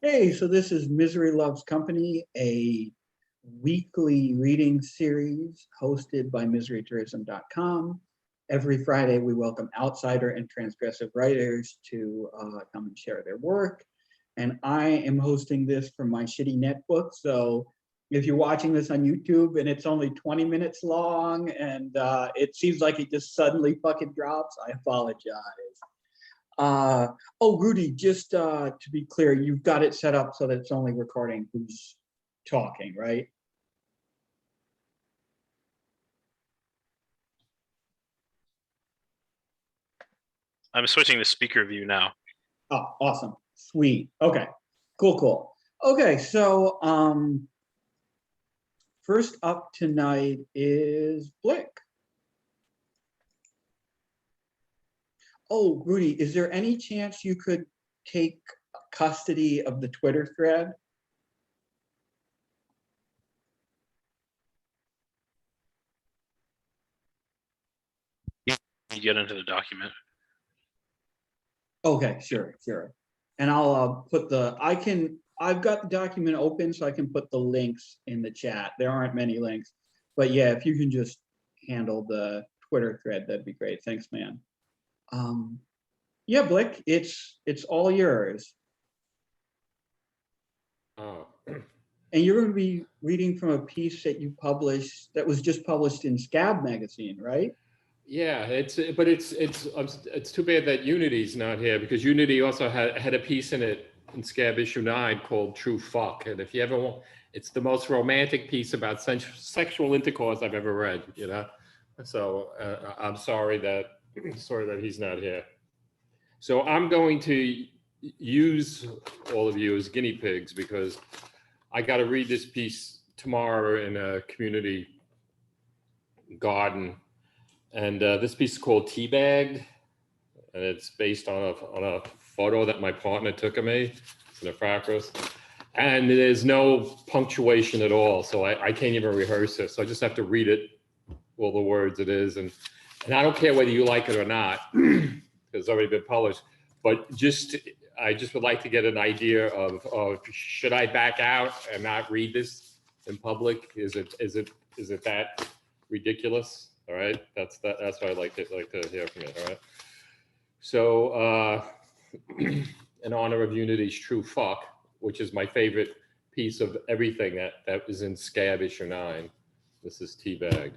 Hey, so this is Misery Loves Company, a weekly reading series hosted by miserytourism.com. Every Friday, we welcome outsider and transgressive writers to come and share their work. And I am hosting this from my shitty netbook. So if you're watching this on YouTube and it's only 20 minutes long and it seems like it just suddenly fucking drops, I apologize. Oh, Rudy, just to be clear, you've got it set up so that it's only recording who's talking, right? I'm switching to speaker view now. Oh, awesome. Sweet. Okay. Cool. Okay, so first up tonight is Blick. Oh, Rudy, is there any chance you could take custody of the Twitter thread? You get into the document. Okay, sure. And I'll put I've got the document open so I can put the links in the chat. There aren't many links, but yeah, if you can just handle the Twitter thread, that'd be great. Thanks, man. Yeah, Blick, it's all yours. Oh. And you're going to be reading from a piece that you published that was just published in Scab magazine, right? Yeah, it's too bad that Unity's not here, because Unity also had a piece in it in Scab issue 9 called True Fuck, and if you ever want, it's the most romantic piece about sexual intercourse I've ever read. You know, so I'm sorry that he's not here. So I'm going to use all of you as guinea pigs, because I got to read this piece tomorrow in a community garden. And this piece is called Teabagged, and it's based on a photo that my partner took of me. It's in a practice, and there's no punctuation at all, so I can't even rehearse it. So I just have to read it, all the words it is, and I don't care whether you like it or not, because it's already been published. But I just would like to get an idea of should I back out and not read this in public? Is it that ridiculous? All right, that's what I'd like to hear from you. All right. So in honor of Unity's True Fuck, which is my favorite piece of everything that was in Scab issue 9, this is Teabagged.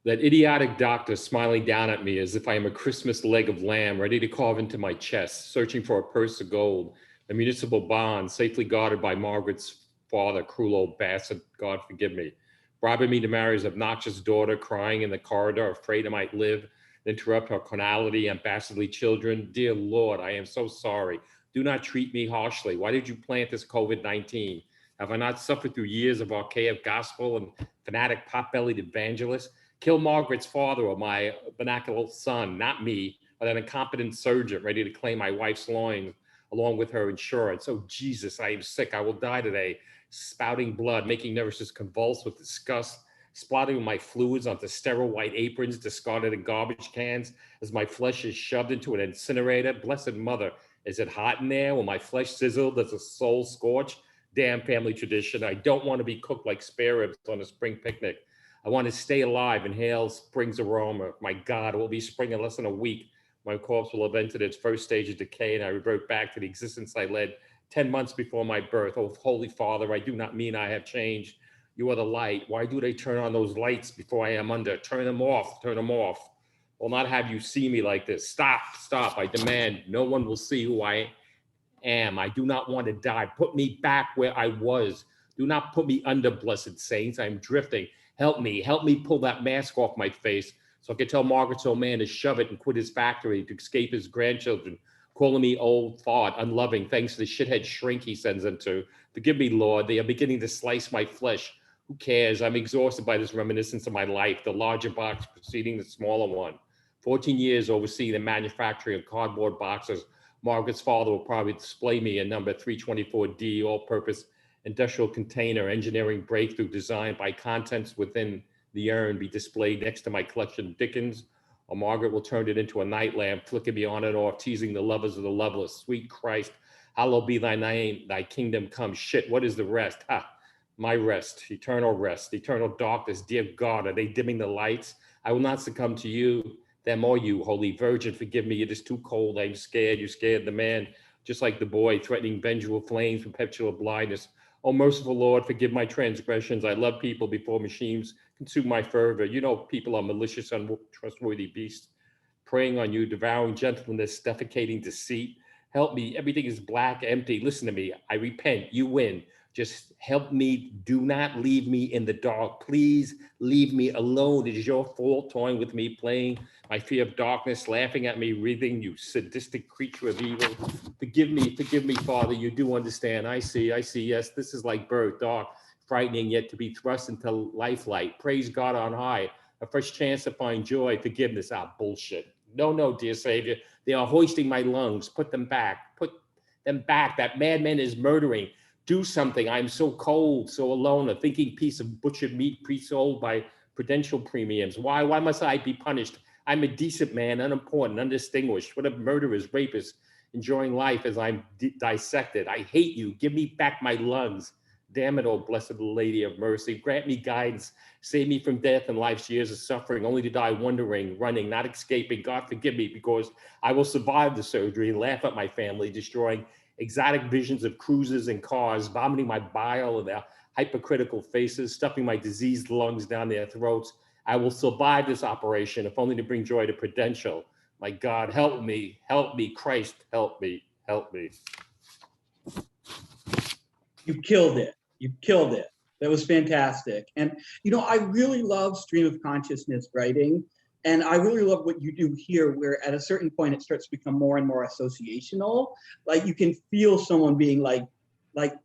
That idiotic doctor smiling down at me as if I am a Christmas leg of lamb ready to carve into my chest, searching for a purse of gold, a municipal bond safely guarded by Margaret's father, cruel old bastard, God forgive me, bribing me to marry his obnoxious daughter, crying in the corridor, afraid I might live, interrupt her carnality and bastardly children. Dear Lord, I am so sorry. Do not treat me harshly. Why did you plant this COVID-19? Have I not suffered through years of archaic gospel and fanatic pot-bellied evangelists? Kill Margaret's father or my vernacular son, not me, but an incompetent surgeon ready to claim my wife's loins along with her insurance. Oh, Jesus, I am sick. I will die today. Spouting blood, making nurses convulse with disgust, splattering my fluids onto sterile white aprons discarded in garbage cans as my flesh is shoved into an incinerator. Blessed Mother, is it hot in there? Will my flesh sizzle? Does the soul scorch? Damn family tradition. I don't want to be cooked like spare ribs on a spring picnic. I want to stay alive, inhale spring's aroma. My God, it will be spring in less than a week. My corpse will have entered its first stage of decay, and I revert back to the existence I led 10 months before my birth. Oh, Holy Father, I do not mean I have changed. You are the light. Why do they turn on those lights before I am under? Turn them off, turn them off. Will not have you see me like this. Stop, I demand. No one will see who I am. I do not want to die. Put me back where I was. Do not put me under, blessed saints. I am drifting. Help me pull that mask off my face so I can tell Margaret's old man to shove it and quit his factory to escape his grandchildren, calling me old, thought, unloving, thanks to the shithead shrink he sends them to. Forgive me, Lord, they are beginning to slice my flesh. Who cares? I'm exhausted by this reminiscence of my life, the larger box preceding the smaller one. 14 years overseeing the manufacturing of cardboard boxes. Margaret's father will probably display me a number 324D, all-purpose industrial container, engineering breakthrough designed by contents within the urn be displayed next to my collection of Dickens, or Margaret will turn it into a night lamp, flicking me on and off, teasing the lovers of the loveless. Sweet Christ, Hallowed be thy name, thy kingdom come. Shit, what is the rest? Ha, my rest, eternal darkness. Dear God, are they dimming the lights? I will not succumb to you, them or you, Holy Virgin. Forgive me, it is too cold. I'm scared. You scared the man, just like the boy threatening vengeful flames, perpetual blindness. Oh, merciful Lord, forgive my transgressions. I love people before machines consume my fervor. You know, people are malicious, untrustworthy beasts, preying on you, devouring gentleness, defecating deceit. Help me. Everything is black, empty. Listen to me. I repent. You win. Just help me. Do not leave me in the dark. Please leave me alone. It is your fault toying with me, playing my fear of darkness, laughing at me, writhing, you sadistic creature of evil. Forgive me, Father. You do understand. I see. Yes, this is like birth, dark, frightening, yet to be thrust into lifelike. Praise God on high. A fresh chance to find joy, forgiveness. Ah, bullshit. No, dear Savior. They are hoisting my lungs. Put them back. Put them back. That madman is murdering. Do something. I'm so cold, so alone, a thinking piece of butchered meat pre-sold by prudential premiums. Why must I be punished? I'm a decent man, unimportant, undistinguished. What a murderers, rapist, enjoying life as I'm dissected. I hate you. Give me back my lungs. Damn it, oh blessed Lady of Mercy. Grant me guidance. Save me from death and life's years of suffering, only to die wondering, running, not escaping. God forgive me, because I will survive the surgery and laugh at my family, destroying exotic visions of cruises and cars, vomiting my bile in their hypocritical faces, stuffing my diseased lungs down their throats. I will survive this operation, if only to bring joy to Prudential. My God, help me, Christ, help me. You killed it. That was fantastic. And, I really love stream of consciousness writing. And I really love what you do here, where at a certain point it starts to become more and more associational. Like you can feel someone being like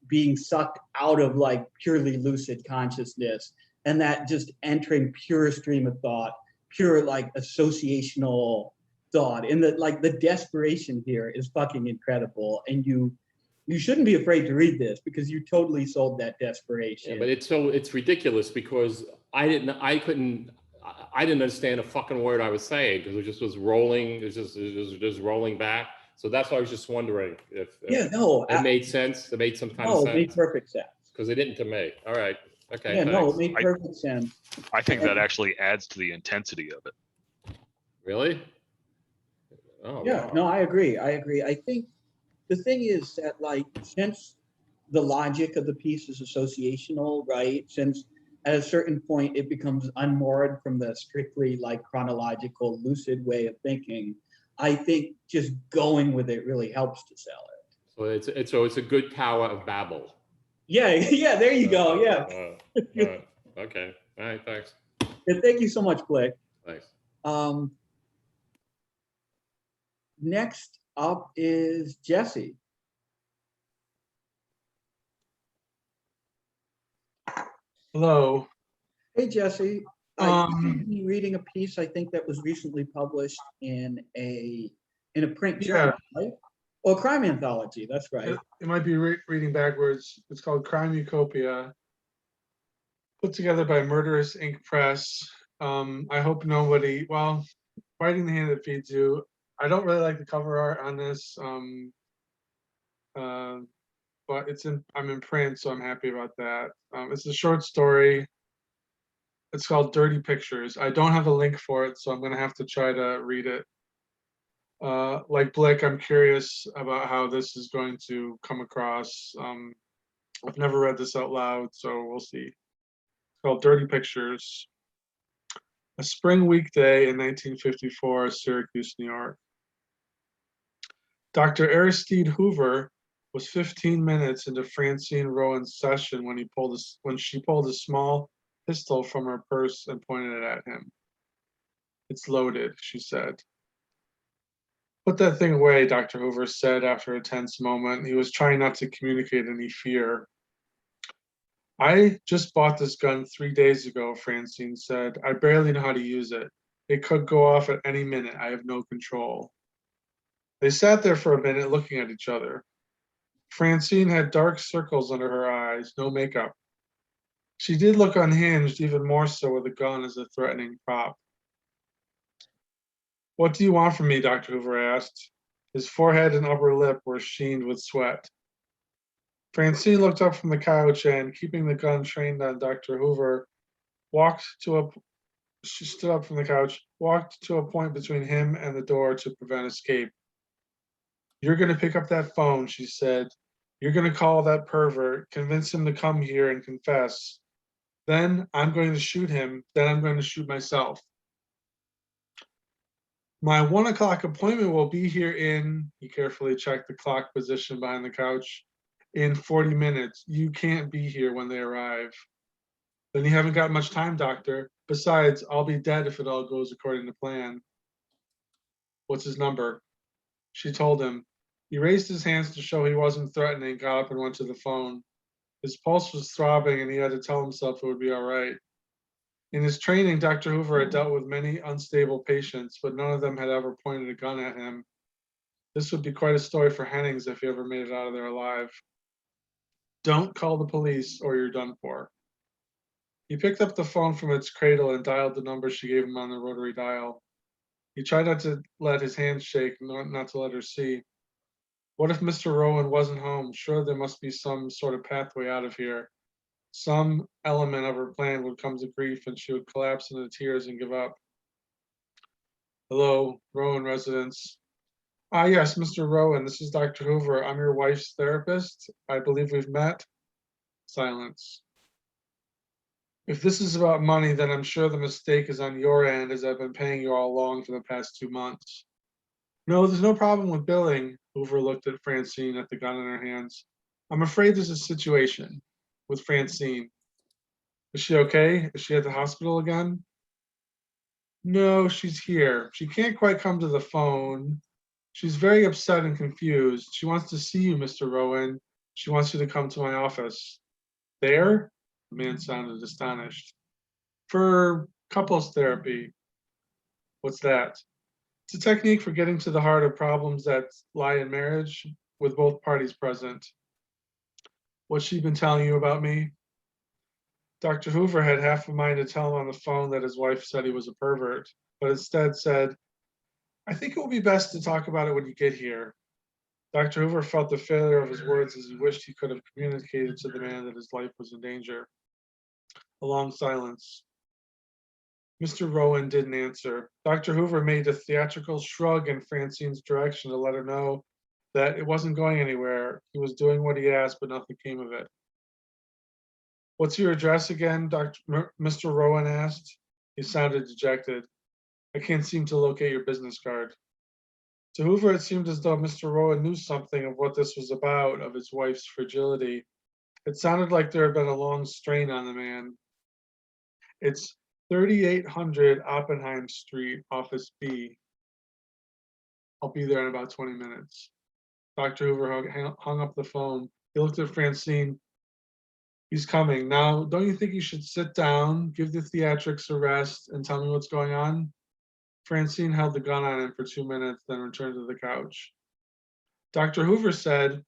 being sucked out of like purely lucid consciousness, and that just entering pure stream of thought, pure like associational thought. And the desperation here is fucking incredible. And you shouldn't be afraid to read this, because you totally sold that desperation. Yeah, but it's ridiculous, because I didn't understand a fucking word I was saying, because it just was rolling. It was just rolling back. So that's why I was just wondering if it made sense. It made some kind of sense. It made perfect sense. Because it didn't to me. All right. Okay. Yeah, thanks. no, it made perfect sense. I think that actually adds to the intensity of it. Really? Oh, Yeah, wow. no, I agree. I think the thing is that, like, since the logic of the piece is associational, right? Since at a certain point it becomes unmoored from the strictly like chronological, lucid way of thinking, I think just going with it really helps to sell it. So it's a good Tower of Babel. Yeah, there you go. Yeah. Okay. All right. Thanks. Yeah, thank you so much, Blake. Thanks. Next up is Jesse. Hello. Hey, Jesse. You be reading a piece I think that was recently published in a print journal, right? Oh, crime anthology. That's right. It might be reading backwards. It's called Crime Utopia, put together by Murderous Ink Press. I hope nobody, Biting the Hand That Feeds You. I don't really like the cover art on this, but I'm in print, so I'm happy about that. It's a short story. It's called Dirty Pictures. I don't have a link for it, so I'm going to have to try to read it. Like Blake, I'm curious about how this is going to come across. I've never read this out loud, so we'll see. It's called Dirty Pictures. A spring weekday in 1954, Syracuse, New York. Dr. Aristide Hoover was 15 minutes into Francine Rowan's session when she pulled a small pistol from her purse and pointed it at him. "It's loaded," she said. "Put that thing away," Dr. Hoover said after a tense moment. He was trying not to communicate any fear. "I just bought this gun 3 days ago," Francine said. "I barely know how to use it. It could go off at any minute. I have no control." They sat there for a minute looking at each other. Francine had dark circles under her eyes, no makeup. She did look unhinged, even more so with a gun as a threatening prop. "What do you want from me?" Dr. Hoover asked. His forehead and upper lip were sheened with sweat. Francine looked up from the couch and, keeping the gun trained on Dr. Hoover, she stood up from the couch, walked to a point between him and the door to prevent escape. "You're going to pick up that phone," she said. "You're going to call that pervert, convince him to come here and confess. Then I'm going to shoot him. Then I'm going to shoot myself. My 1 o'clock appointment will be here in," he carefully checked the clock position behind the couch, "in 40 minutes. You can't be here when they arrive." "Then you haven't got much time, doctor. Besides, I'll be dead if it all goes according to plan." "What's his number?" She told him. He raised his hands to show he wasn't threatening, got up and went to the phone. His pulse was throbbing and he had to tell himself it would be all right. In his training, Dr. Hoover had dealt with many unstable patients, but none of them had ever pointed a gun at him. This would be quite a story for Hennings if he ever made it out of there alive. "Don't call the police or you're done for." He picked up the phone from its cradle and dialed the number she gave him on the rotary dial. He tried not to let his hands shake, not to let her see. What if Mr. Rowan wasn't home? Sure, there must be some sort of pathway out of here. Some element of her plan would come to grief and she would collapse into tears and give up. "Hello, Rowan residence." "Ah, yes, Mr. Rowan, this is Dr. Hoover. I'm your wife's therapist. I believe we've met." Silence. "If this is about money, then I'm sure the mistake is on your end, as I've been paying you all along for the past 2 months." "No, there's no problem with billing." Hoover looked at Francine at the gun in her hands. "I'm afraid there's a situation with Francine." "Is she okay? Is she at the hospital again?" "No, she's here. She can't quite come to the phone. She's very upset and confused. She wants to see you, Mr. Rowan. She wants you to come to my office." "There?" The man sounded astonished. "For couples therapy." "What's that?" "It's a technique for getting to the heart of problems that lie in marriage with both parties present." "What's she been telling you about me?" Dr. Hoover had half a mind to tell him on the phone that his wife said he was a pervert, but instead said, "I think it will be best to talk about it when you get here." Dr. Hoover felt the failure of his words as he wished he could have communicated to the man that his life was in danger. A long silence. Mr. Rowan didn't answer. Dr. Hoover made a theatrical shrug in Francine's direction to let her know that it wasn't going anywhere. He was doing what he asked, but nothing came of it. "What's your address again?" Mr. Rowan asked. He sounded dejected. "I can't seem to locate your business card." To Hoover, it seemed as though Mr. Rowan knew something of what this was about, of his wife's fragility. It sounded like there had been a long strain on the man. "It's 3800 Oppenheim Street, Office B. I'll be there in about 20 minutes." Dr. Hoover hung up the phone. He looked at Francine. "He's coming. Now, don't you think you should sit down, give the theatrics a rest, and tell me what's going on?" Francine held the gun on him for 2 minutes, then returned to the couch. Dr. Hoover said,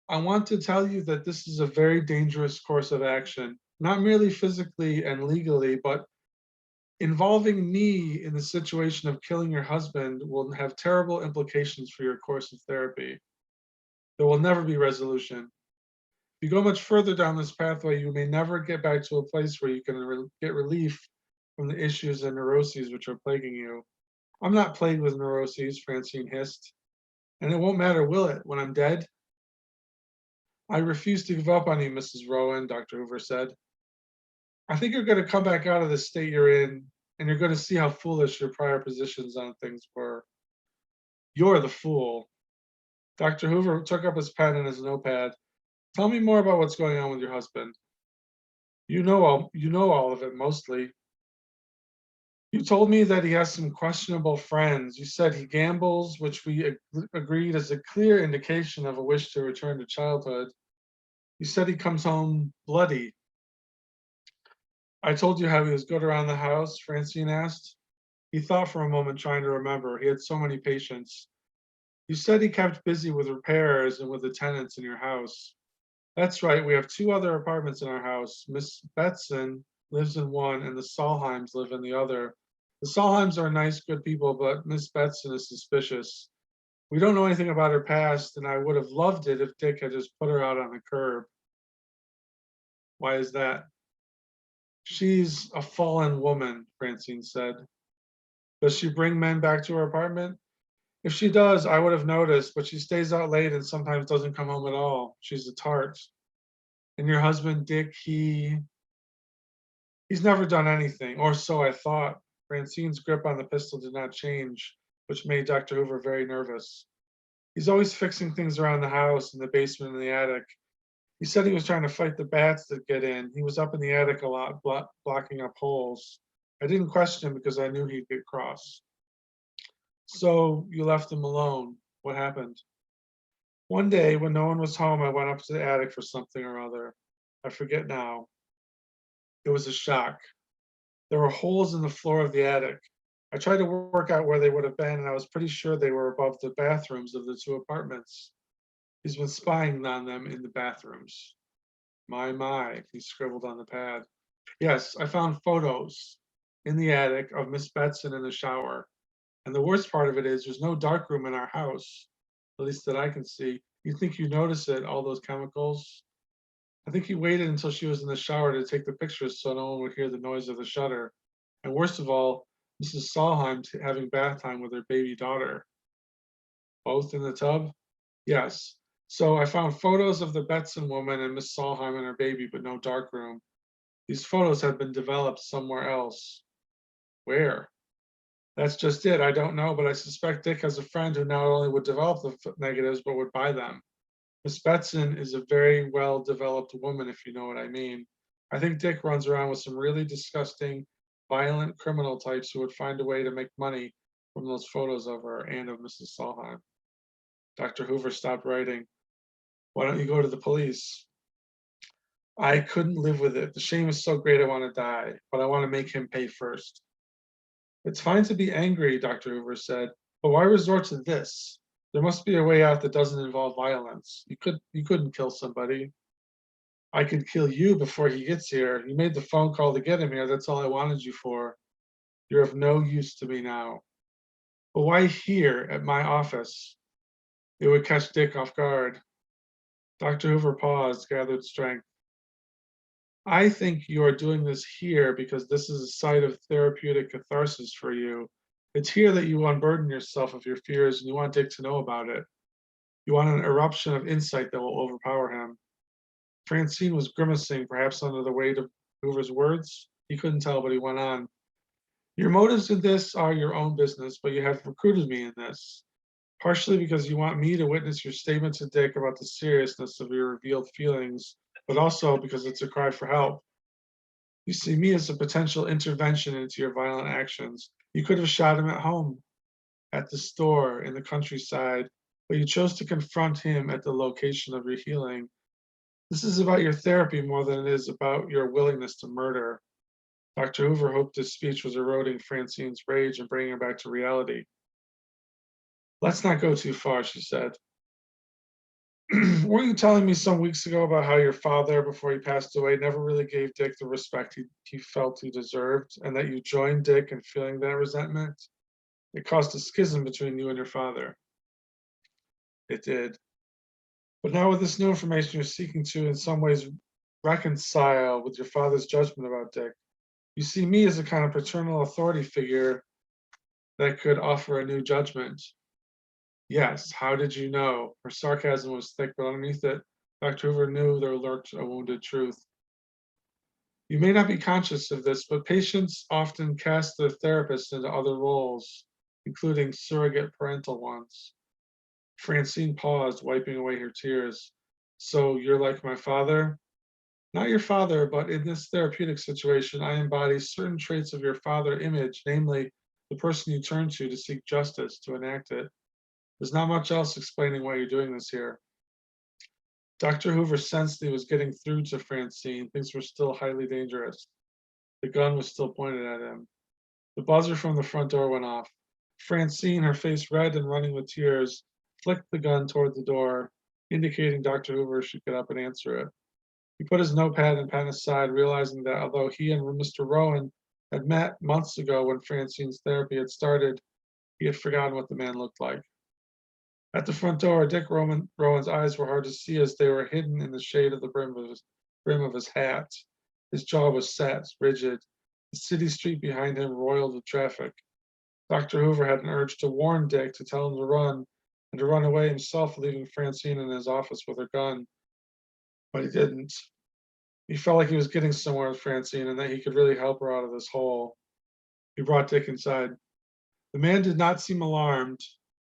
"I want to tell you that this is a very dangerous course of action, not merely physically and legally, but involving me in the situation of killing your husband will have terrible implications for your course of therapy. There will never be resolution. If you go much further down this pathway, you may never get back to a place where you can get relief from the issues and neuroses which are plaguing you." "I'm not plagued with neuroses," Francine hissed. "And it won't matter, will it, when I'm dead?" "I refuse to give up on you, Mrs. Rowan," Dr. Hoover said. "I think you're going to come back out of the state you're in, and you're going to see how foolish your prior positions on things were." "You're the fool." Dr. Hoover took up his pen and his notepad. "Tell me more about what's going on with your husband." You know all of it, mostly. "You told me that he has some questionable friends. You said he gambles, which we agreed is a clear indication of a wish to return to childhood. You said he comes home bloody." "I told you how he was good around the house?" Francine asked. He thought for a moment, trying to remember. He had so many patients. "You said he kept busy with repairs and with the tenants in your house." "That's right. We have 2 other apartments in our house. Miss Betson lives in one and the Solheims live in the other. The Solheims are nice, good people, but Miss Betson is suspicious. We don't know anything about her past, and I would have loved it if Dick had just put her out on the curb. Why is that? She's a fallen woman, Francine said. Does she bring men back to her apartment? If she does, I would have noticed, but she stays out late and sometimes doesn't come home at all. She's a tart. And your husband, Dick, he's never done anything, or so I thought. Francine's grip on the pistol did not change, which made Dr. Hoover very nervous. He's always fixing things around the house, in the basement and the attic. He said he was trying to fight the bats that get in. He was up in the attic a lot, blocking up holes. I didn't question him because I knew he'd get cross. So you left him alone. What happened? One day when no one was home, I went up to the attic for something or other. I forget now. It was a shock. There were holes in the floor of the attic. I tried to work out where they would have been, and I was pretty sure they were above the bathrooms of the two apartments. He's been spying on them in the bathrooms. My, he scribbled on the pad. Yes, I found photos in the attic of Miss Betson in the shower. And the worst part of it is there's no dark room in our house, at least that I can see. You think you notice it, all those chemicals? I think he waited until she was in the shower to take the pictures so no one would hear the noise of the shutter. And worst of all, Mrs. Solheim having bath time with her baby daughter. Both in the tub? Yes. So I found photos of the Betson woman and Miss Solheim and her baby, but no dark room. These photos have been developed somewhere else. Where? That's just it. I don't know, but I suspect Dick has a friend who not only would develop the negatives, but would buy them. Miss Betson is a very well-developed woman, if you know what I mean. I think Dick runs around with some really disgusting, violent criminal types who would find a way to make money from those photos of her and of Mrs. Solheim. Dr. Hoover stopped writing. Why don't you go to the police? I couldn't live with it. The shame is so great I want to die, but I want to make him pay first. It's fine to be angry, Dr. Hoover said, but why resort to this? There must be a way out that doesn't involve violence. You couldn't kill somebody. I could kill you before he gets here. You made the phone call to get him here. That's all I wanted you for. You're of no use to me now. But why here at my office? It would catch Dick off guard. Dr. Hoover paused, gathered strength. I think you are doing this here because this is a site of therapeutic catharsis for you. It's here that you unburden yourself of your fears and you want Dick to know about it. You want an eruption of insight that will overpower him. Francine was grimacing, perhaps under the weight of Hoover's words. He couldn't tell, but he went on. Your motives in this are your own business, but you have recruited me in this. Partially because you want me to witness your statement to Dick about the seriousness of your revealed feelings, but also because it's a cry for help. You see me as a potential intervention into your violent actions. You could have shot him at home, at the store, in the countryside, but you chose to confront him at the location of your healing. This is about your therapy more than it is about your willingness to murder. Dr. Hoover hoped his speech was eroding Francine's rage and bringing her back to reality. Let's not go too far, she said. Weren't you telling me some weeks ago about how your father, before he passed away, never really gave Dick the respect he felt he deserved, and that you joined Dick in feeling that resentment? It caused a schism between you and your father. It did. But now with this new information, you're seeking to, in some ways, reconcile with your father's judgment about Dick. You see me as a kind of paternal authority figure that could offer a new judgment. Yes, how did you know? Her sarcasm was thick, but underneath it, Dr. Hoover knew there lurked a wounded truth. You may not be conscious of this, but patients often cast their therapists into other roles, including surrogate parental ones. Francine paused, wiping away her tears. So you're like my father? Not your father, but in this therapeutic situation, I embody certain traits of your father image, namely the person you turn to seek justice, to enact it. There's not much else explaining why you're doing this here. Dr. Hoover sensed he was getting through to Francine. Things were still highly dangerous. The gun was still pointed at him. The buzzer from the front door went off. Francine, her face red and running with tears, flicked the gun toward the door, indicating Dr. Hoover should get up and answer it. He put his notepad and pen aside, realizing that although he and Mr. Rowan had met months ago when Francine's therapy had started, he had forgotten what the man looked like. At the front door, Rowan's eyes were hard to see as they were hidden in the shade of the brim of his hat. His jaw was set, rigid. The city street behind him roiled with traffic. Dr. Hoover had an urge to warn Dick to tell him to run and to run away himself, leaving Francine in his office with her gun. But he didn't. He felt like he was getting somewhere with Francine and that he could really help her out of this hole. He brought Dick inside. The man did not seem alarmed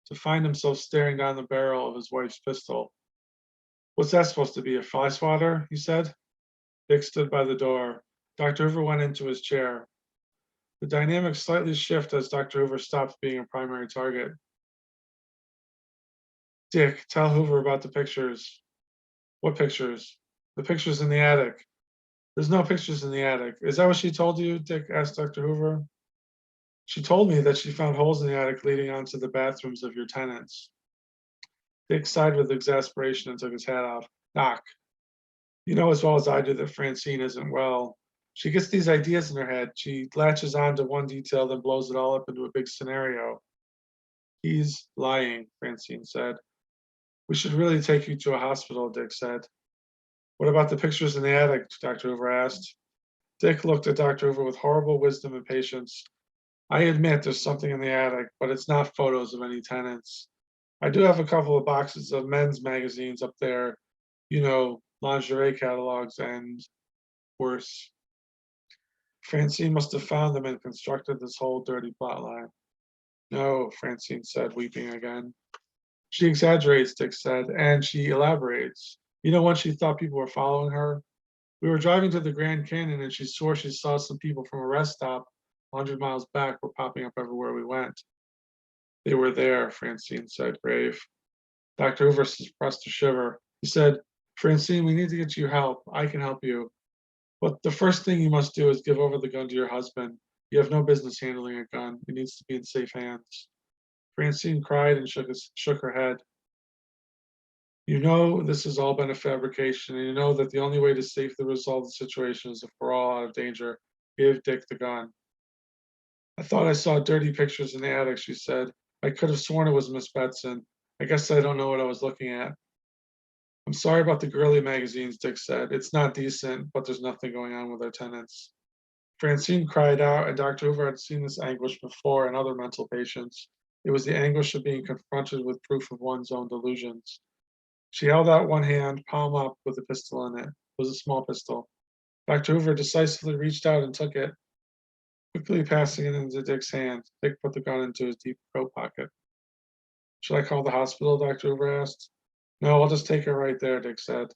to find himself staring down the barrel of his wife's pistol. "What's that supposed to be, a fly swatter?" he said. Dick stood by the door. Dr. Hoover went into his chair. The dynamic slightly shifted as Dr. Hoover stopped being a primary target. "Dick, tell Hoover about the pictures." "What pictures?" "The pictures in the attic." "There's no pictures in the attic." "Is that what she told you?" Dick asked Dr. Hoover. "She told me that she found holes in the attic leading onto the bathrooms of your tenants." Dick sighed with exasperation and took his hat off. "Knock. You know as well as I do that Francine isn't well. She gets these ideas in her head. She latches on to one detail, then blows it all up into a big scenario." "He's lying," Francine said. "We should really take you to a hospital," Dick said. "What about the pictures in the attic?" Dr. Hoover asked. Dick looked at Dr. Hoover with horrible wisdom and patience. "I admit there's something in the attic, but it's not photos of any tenants. I do have a couple of boxes of men's magazines up there, lingerie catalogs and worse. Francine must have found them and constructed this whole dirty plot line." "No," Francine said, weeping again. "She exaggerates," Dick said, "and she elaborates. When she thought people were following her, we were driving to the Grand Canyon and she swore she saw some people from a rest stop 100 miles back were popping up everywhere we went." "They were there," Francine said, grave. Dr. Hoover suppressed a shiver. He said, "Francine, we need to get you help. I can help you. But the first thing you must do is give over the gun to your husband. You have no business handling a gun. It needs to be in safe hands." Francine cried and shook her head. "You know this has all been a fabrication, and you know that the only way to safely resolve the situation is if we're all out of danger. Give Dick the gun." "I thought I saw dirty pictures in the attic," she said. "I could have sworn it was Miss Betson. I guess I don't know what I was looking at." "I'm sorry about the girly magazines," Dick said. "It's not decent, but there's nothing going on with our tenants." Francine cried out, and Dr. Hoover had seen this anguish before in other mental patients. It was the anguish of being confronted with proof of one's own delusions. She held out one hand, palm up, with a pistol in it. It was a small pistol. Dr. Hoover decisively reached out and took it, quickly passing it into Dick's hand. Dick put the gun into his deep coat pocket. "Should I call the hospital?" Dr. Hoover asked. "No, I'll just take her right there," Dick said.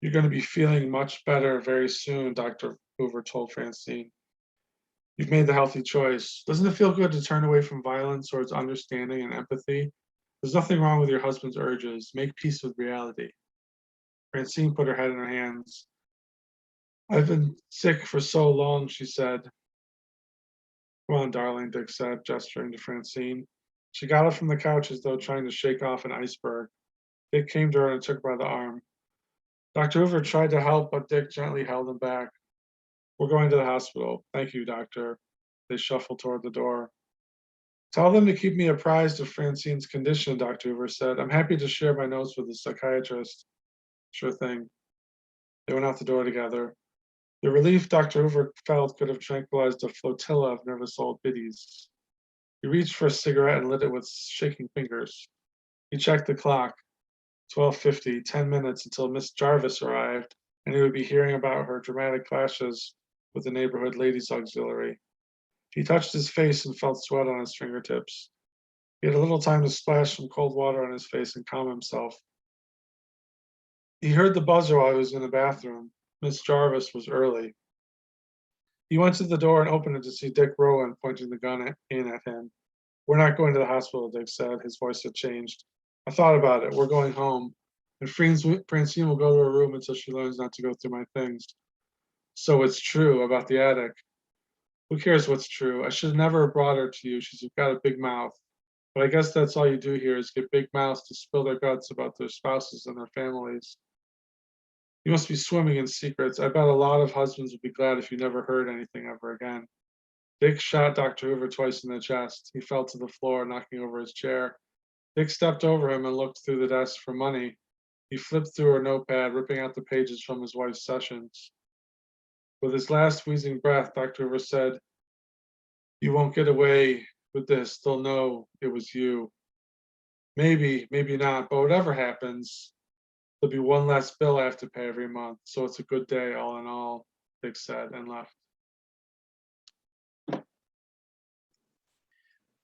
"You're going to be feeling much better very soon," Dr. Hoover told Francine. "You've made the healthy choice. Doesn't it feel good to turn away from violence towards understanding and empathy? There's nothing wrong with your husband's urges. Make peace with reality." Francine put her head in her hands. "I've been sick for so long," she said. "Come on, darling," Dick said, gesturing to Francine. She got up from the couch as though trying to shake off an iceberg. Dick came to her and took her by the arm. Dr. Hoover tried to help, but Dick gently held him back. "We're going to the hospital. Thank you, doctor." They shuffled toward the door. "Tell them to keep me apprised of Francine's condition," Dr. Hoover said. "I'm happy to share my notes with the psychiatrist." "Sure thing." They went out the door together. The relief Dr. Hoover felt could have tranquilized a flotilla of nervous old biddies. He reached for a cigarette and lit it with shaking fingers. He checked the clock. 12:50, 10 minutes until Miss Jarvis arrived, and he would be hearing about her dramatic clashes with the neighborhood ladies' auxiliary. He touched his face and felt sweat on his fingertips. He had a little time to splash some cold water on his face and calm himself. He heard the buzzer while he was in the bathroom. Miss Jarvis was early. He went to the door and opened it to see Dick Rowan pointing the gun in at him. "We're not going to the hospital," Dick said. His voice had changed. "I thought about it. We're going home. And Francine will go to her room until she learns not to go through my things." "So it's true about the attic." "Who cares what's true? I should never have brought her to you. She's got a big mouth. But I guess that's all you do here is get big mouths to spill their guts about their spouses and their families. You must be swimming in secrets. I bet a lot of husbands would be glad if you never heard anything ever again." Dick shot Dr. Hoover twice in the chest. He fell to the floor, knocking over his chair. Dick stepped over him and looked through the desk for money. He flipped through a notepad, ripping out the pages from his wife's sessions. With his last wheezing breath, Dr. Hoover said, "You won't get away with this. They'll know it was you. Maybe, maybe not, but whatever happens, there'll be one less bill I have to pay every month. So it's a good day, all in all," Dick said and left.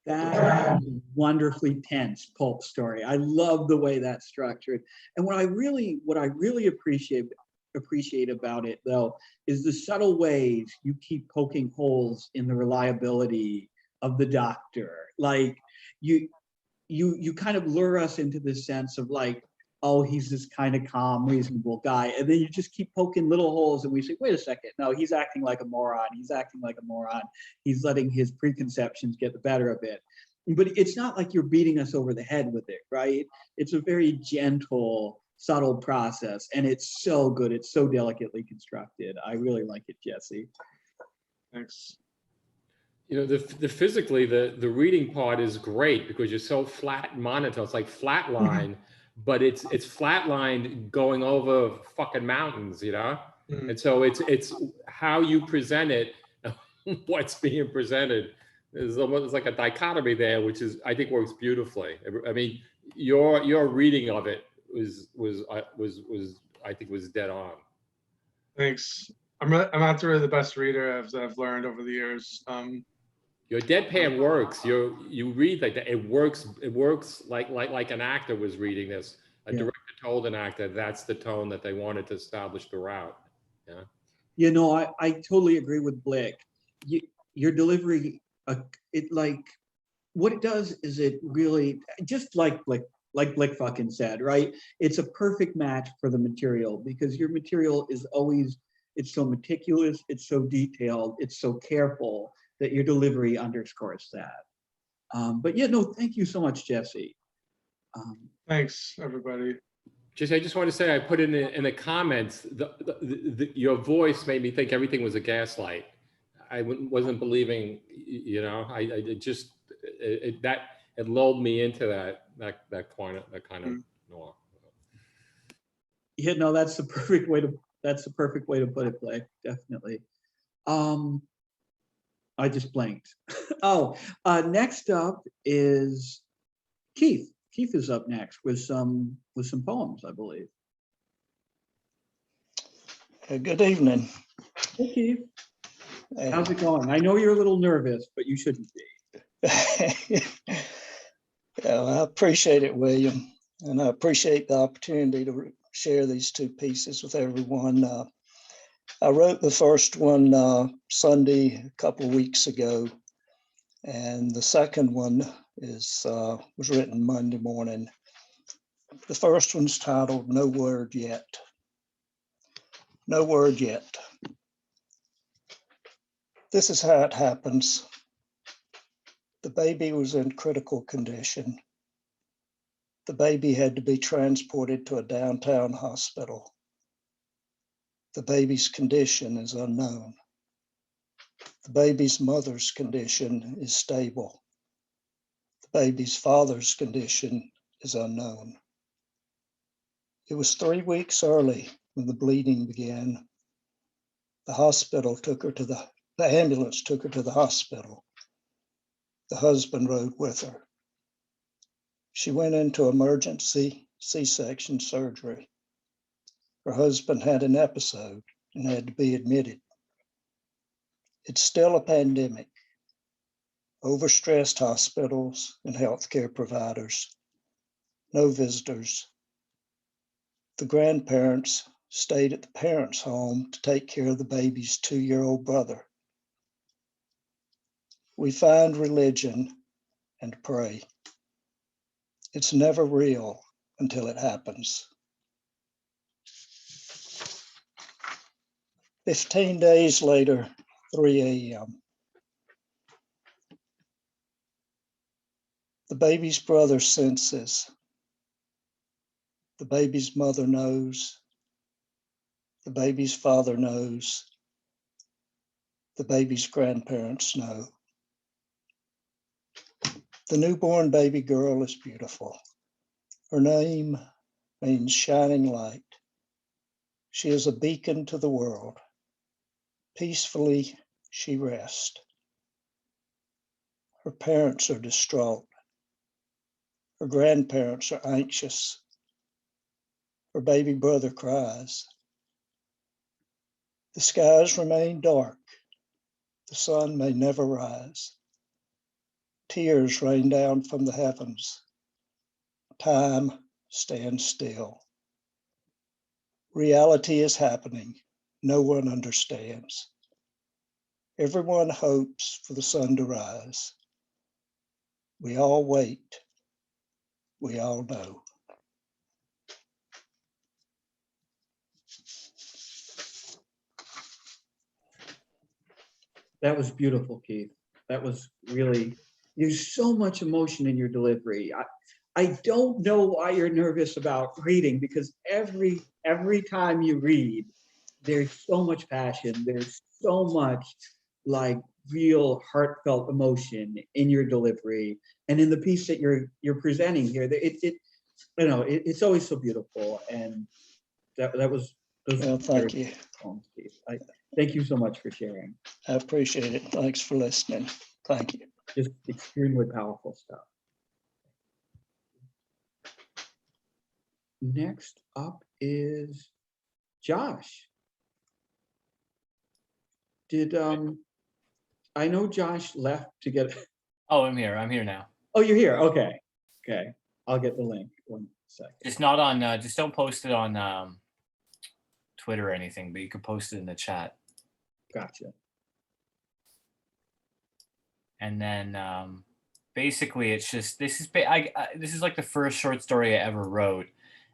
That is a wonderfully tense pulp story. I love the way that's structured. And what I really appreciate about it, though, is the subtle ways you keep poking holes in the reliability of the doctor. Like you kind of lure us into this sense of like, oh, he's this kind of calm, reasonable guy. And then you just keep poking little holes and we say, wait a second, no, he's acting like a moron. He's acting like a moron. He's letting his preconceptions get the better of it. But it's not like you're beating us over the head with it, right? It's a very gentle, subtle process. And it's so good. It's so delicately constructed. I really like it, Jesse. Thanks. You know, the physically, the reading part is great because you're so flat and monotone. It's like flatline, but it's flatlined going over fucking mountains, you know? Mhm. And so it's how you present it, what's being presented. There's almost like a dichotomy there, which is, I think, works beautifully. I mean, your reading of it was I think was dead on. Thanks. I'm not really the best reader I've learned over the years. Your deadpan works. You read like that. It works. It works like an actor was reading this. A Yeah. director told an actor that's the tone that they wanted to establish throughout. Yeah. You know, I totally agree with Blake. Your delivery, it like, what it does is it really, just like Blake fucking said, right? It's a perfect match for the material because your material is always, it's so meticulous, it's so detailed, it's so careful that your delivery underscores that. But yeah, no, thank you so much, Jesse. Thanks, everybody. I just want to say, I put in the comments, your voice made me think everything was a gaslight. I wasn't believing, you know, it lulled me into that kind of noir. Yeah, no, that's the perfect way to put it, Blake, definitely. I just blanked. Oh, next up is Keith. Keith is up next with some poems, I believe. Good evening. Hey, Keith. How's it going? I know you're a little nervous, but you shouldn't be. Yeah, I appreciate it, William, and I appreciate the opportunity to share these two pieces with everyone. I wrote the first one Sunday a couple of weeks ago, and the second one was written Monday morning. The first one's titled "No Word Yet." No word yet. This is how it happens. The baby was in critical condition. The baby had to be transported to a downtown hospital. The baby's condition is unknown. The baby's mother's condition is stable. The baby's father's condition is unknown. It was 3 weeks early when the bleeding began. The ambulance took her to the hospital. The husband rode with her. She went into emergency C-section surgery. Her husband had an episode and had to be admitted. It's still a pandemic. Overstressed hospitals and healthcare providers. No visitors. The grandparents stayed at the parents' home to take care of the baby's 2-year-old brother. We find religion and pray. It's never real until it happens. 15 days later, 3 a.m. The baby's brother senses. The baby's mother knows. The baby's father knows. The baby's grandparents know. The newborn baby girl is beautiful. Her name means shining light. She is a beacon to the world. Peacefully she rests. Her parents are distraught. Her grandparents are anxious. Her baby brother cries. The skies remain dark. The sun may never rise. Tears rain down from the heavens. Time stands still. Reality is happening. No one understands. Everyone hopes for the sun to rise. We all wait. We all know. That was beautiful, Keith. That was really, there's so much emotion in your delivery. I don't know why you're nervous about reading, because every time you read, there's so much passion. There's so much like real heartfelt emotion in your delivery and in the piece that you're presenting here. It's always so beautiful, and that was. Well, thank you. Keith. Thank you so much for sharing. I appreciate it. Thanks for listening. Thank you. Just extremely powerful stuff. Next up is Josh. I know Josh left to get. Oh, I'm here now. Oh, you're here. Okay. I'll get the link. 1 second. Just not on. Just don't post it on Twitter or anything, but you can post it in the chat. Gotcha. And then basically, it's just this is like the first short story I ever wrote,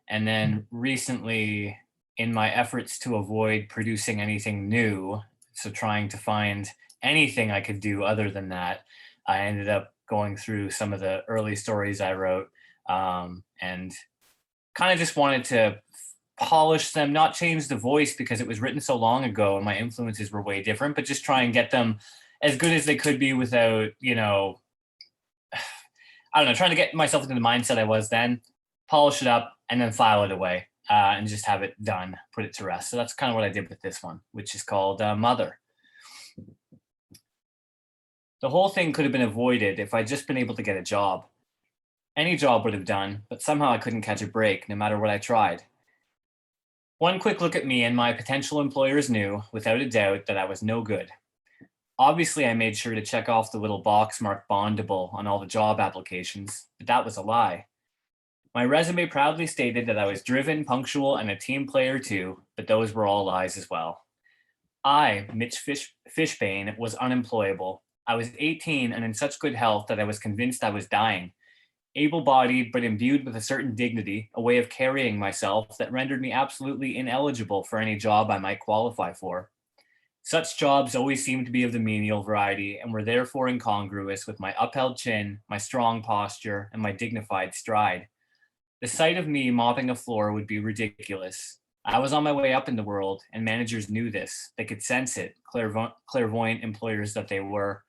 and then recently, in my efforts to avoid producing anything new, so trying to find anything I could do other than that, I ended up going through some of the early stories I wrote, and kind of just wanted to polish them, not change the voice because it was written so long ago and my influences were way different, but just try and get them as good as they could be without, I don't know, trying to get myself into the mindset I was then, polish it up, and then file it away and just have it done, put it to rest. So that's kind of what I did with this one, which is called Mother. The whole thing could have been avoided if I'd just been able to get a job. Any job would have done, but somehow I couldn't catch a break, no matter what I tried. One quick look at me and my potential employers knew, without a doubt, that I was no good. Obviously, I made sure to check off the little box marked bondable on all the job applications, but that was a lie. My resume proudly stated that I was driven, punctual, and a team player too, but those were all lies as well. I, Mitch Fishbane, was unemployable. I was 18 and in such good health that I was convinced I was dying. Able-bodied, but imbued with a certain dignity, a way of carrying myself that rendered me absolutely ineligible for any job I might qualify for. Such jobs always seemed to be of the menial variety and were therefore incongruous with my upheld chin, my strong posture, and my dignified stride. The sight of me mopping a floor would be ridiculous. I was on my way up in the world, and managers knew this. They could sense it, clairvoyant employers that they were.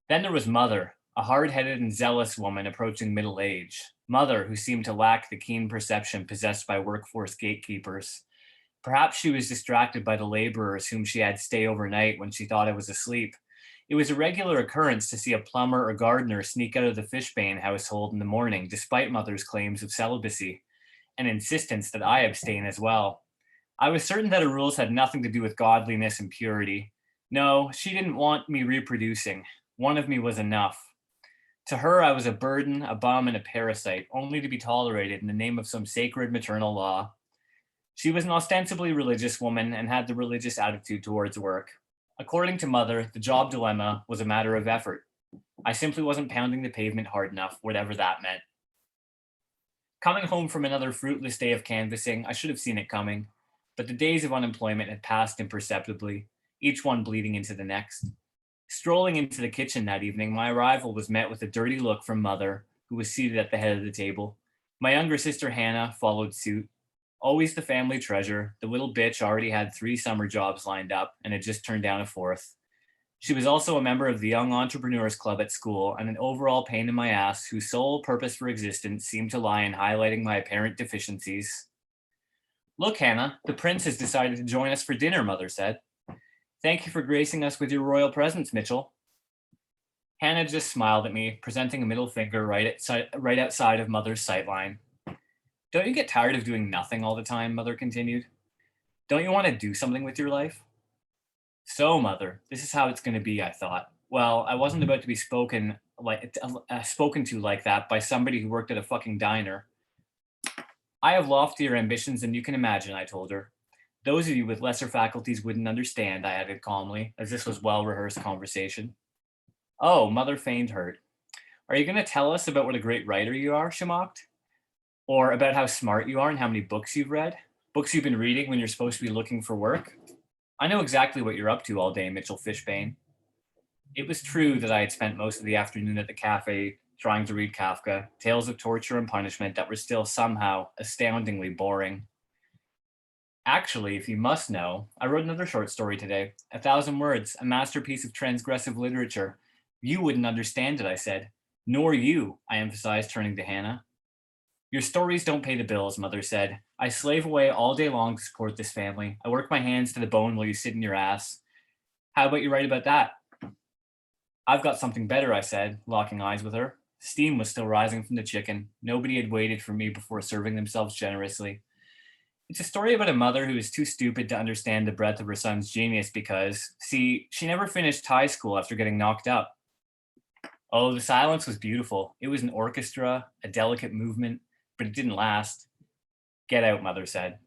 Then there was Mother, a hard-headed and zealous woman approaching middle age. Mother, who seemed to lack the keen perception possessed by workforce gatekeepers. Perhaps she was distracted by the laborers whom she had stay overnight when she thought I was asleep. It was a regular occurrence to see a plumber or gardener sneak out of the Fishbane household in the morning, despite Mother's claims of celibacy, and insistence that I abstain as well. I was certain that her rules had nothing to do with godliness and purity. No, she didn't want me reproducing. One of me was enough. To her, I was a burden, a bum, and a parasite, only to be tolerated in the name of some sacred maternal law. She was an ostensibly religious woman and had the religious attitude towards work. According to Mother, the job dilemma was a matter of effort. I simply wasn't pounding the pavement hard enough, whatever that meant. Coming home from another fruitless day of canvassing, I should have seen it coming, but the days of unemployment had passed imperceptibly, each one bleeding into the next. Strolling into the kitchen that evening, my arrival was met with a dirty look from Mother, who was seated at the head of the table. My younger sister Hannah followed suit. Always the family treasure, the little bitch already had 3 summer jobs lined up and had just turned down a 4th. She was also a member of the Young Entrepreneurs Club at school and an overall pain in my ass whose sole purpose for existence seemed to lie in highlighting my apparent deficiencies. Look, Hannah, the prince has decided to join us for dinner, Mother said. Thank you for gracing us with your royal presence, Mitchell. Hannah just smiled at me, presenting a middle finger right outside of Mother's sightline. Don't you get tired of doing nothing all the time, Mother continued. Don't you want to do something with your life? So, Mother, this is how it's going to be, I thought. Well, I wasn't about to be spoken to like that by somebody who worked at a fucking diner. I have loftier ambitions than you can imagine, I told her. Those of you with lesser faculties wouldn't understand, I added calmly, as this was well-rehearsed conversation. Oh, Mother feigned hurt. Are you going to tell us about what a great writer you are, she mocked? Or about how smart you are and how many books you've read? Books you've been reading when you're supposed to be looking for work? I know exactly what you're up to all day, Mitchell Fishbane. It was true that I had spent most of the afternoon at the cafe trying to read Kafka, tales of torture and punishment that were still somehow astoundingly boring. Actually, if you must know, I wrote another short story today, 1,000 words, a masterpiece of transgressive literature. You wouldn't understand it, I said. Nor you, I emphasized, turning to Hannah. Your stories don't pay the bills, Mother said. I slave away all day long to support this family. I work my hands to the bone while you sit in your ass. How about you write about that? I've got something better, I said, locking eyes with her. Steam was still rising from the chicken. Nobody had waited for me before serving themselves generously. It's a story about a mother who is too stupid to understand the breadth of her son's genius because, see, she never finished high school after getting knocked up. Oh, the silence was beautiful. It was an orchestra, a delicate movement, but it didn't last. Get out, Mother said.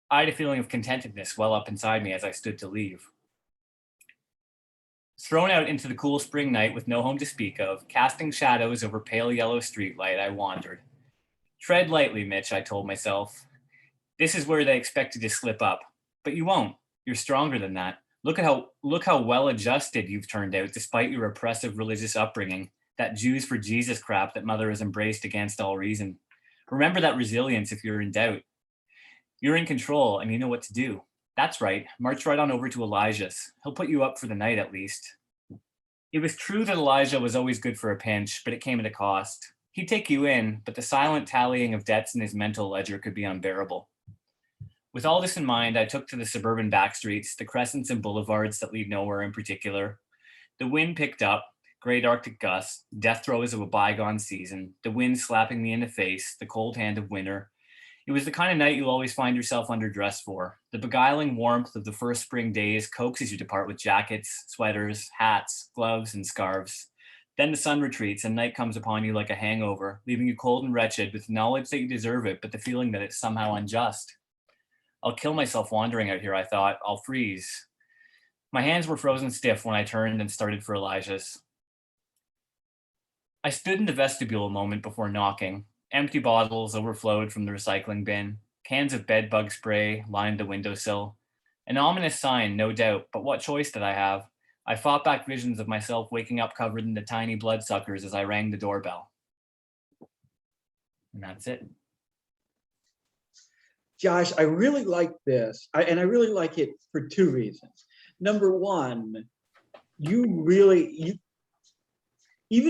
I had a feeling of contentedness well up inside me as I stood to leave. Thrown out into the cool spring night with no home to speak of, casting shadows over pale yellow streetlight, I wandered. Tread lightly, Mitch, I told myself. This is where they expect you to slip up, but you won't. You're stronger than that. Look how well adjusted you've turned out despite your oppressive religious upbringing, that Jews for Jesus crap that Mother has embraced against all reason. Remember that resilience if you're in doubt. You're in control and you know what to do. That's right. March right on over to Elijah's. He'll put you up for the night at least. It was true that Elijah was always good for a pinch, but it came at a cost. He'd take you in, but the silent tallying of debts in his mental ledger could be unbearable. With all this in mind, I took to the suburban backstreets, the crescents and boulevards that lead nowhere in particular. The wind picked up, great Arctic gusts, death throes of a bygone season, the wind slapping me in the face, the cold hand of winter. It was the kind of night you'll always find yourself underdressed for. The beguiling warmth of the first spring days coaxes you to part with jackets, sweaters, hats, gloves, and scarves. Then the sun retreats and night comes upon you like a hangover, leaving you cold and wretched with the knowledge that you deserve it, but the feeling that it's somehow unjust. I'll kill myself wandering out here, I thought. I'll freeze. My hands were frozen stiff when I turned and started for Elijah's. I stood in the vestibule a moment before knocking. Empty bottles overflowed from the recycling bin. Cans of bed bug spray lined the windowsill. An ominous sign, no doubt, but what choice did I have? I fought back visions of myself waking up covered in the tiny bloodsuckers as I rang the doorbell. And that's it. Josh, I really like this, and I really like it for two reasons. Number one, even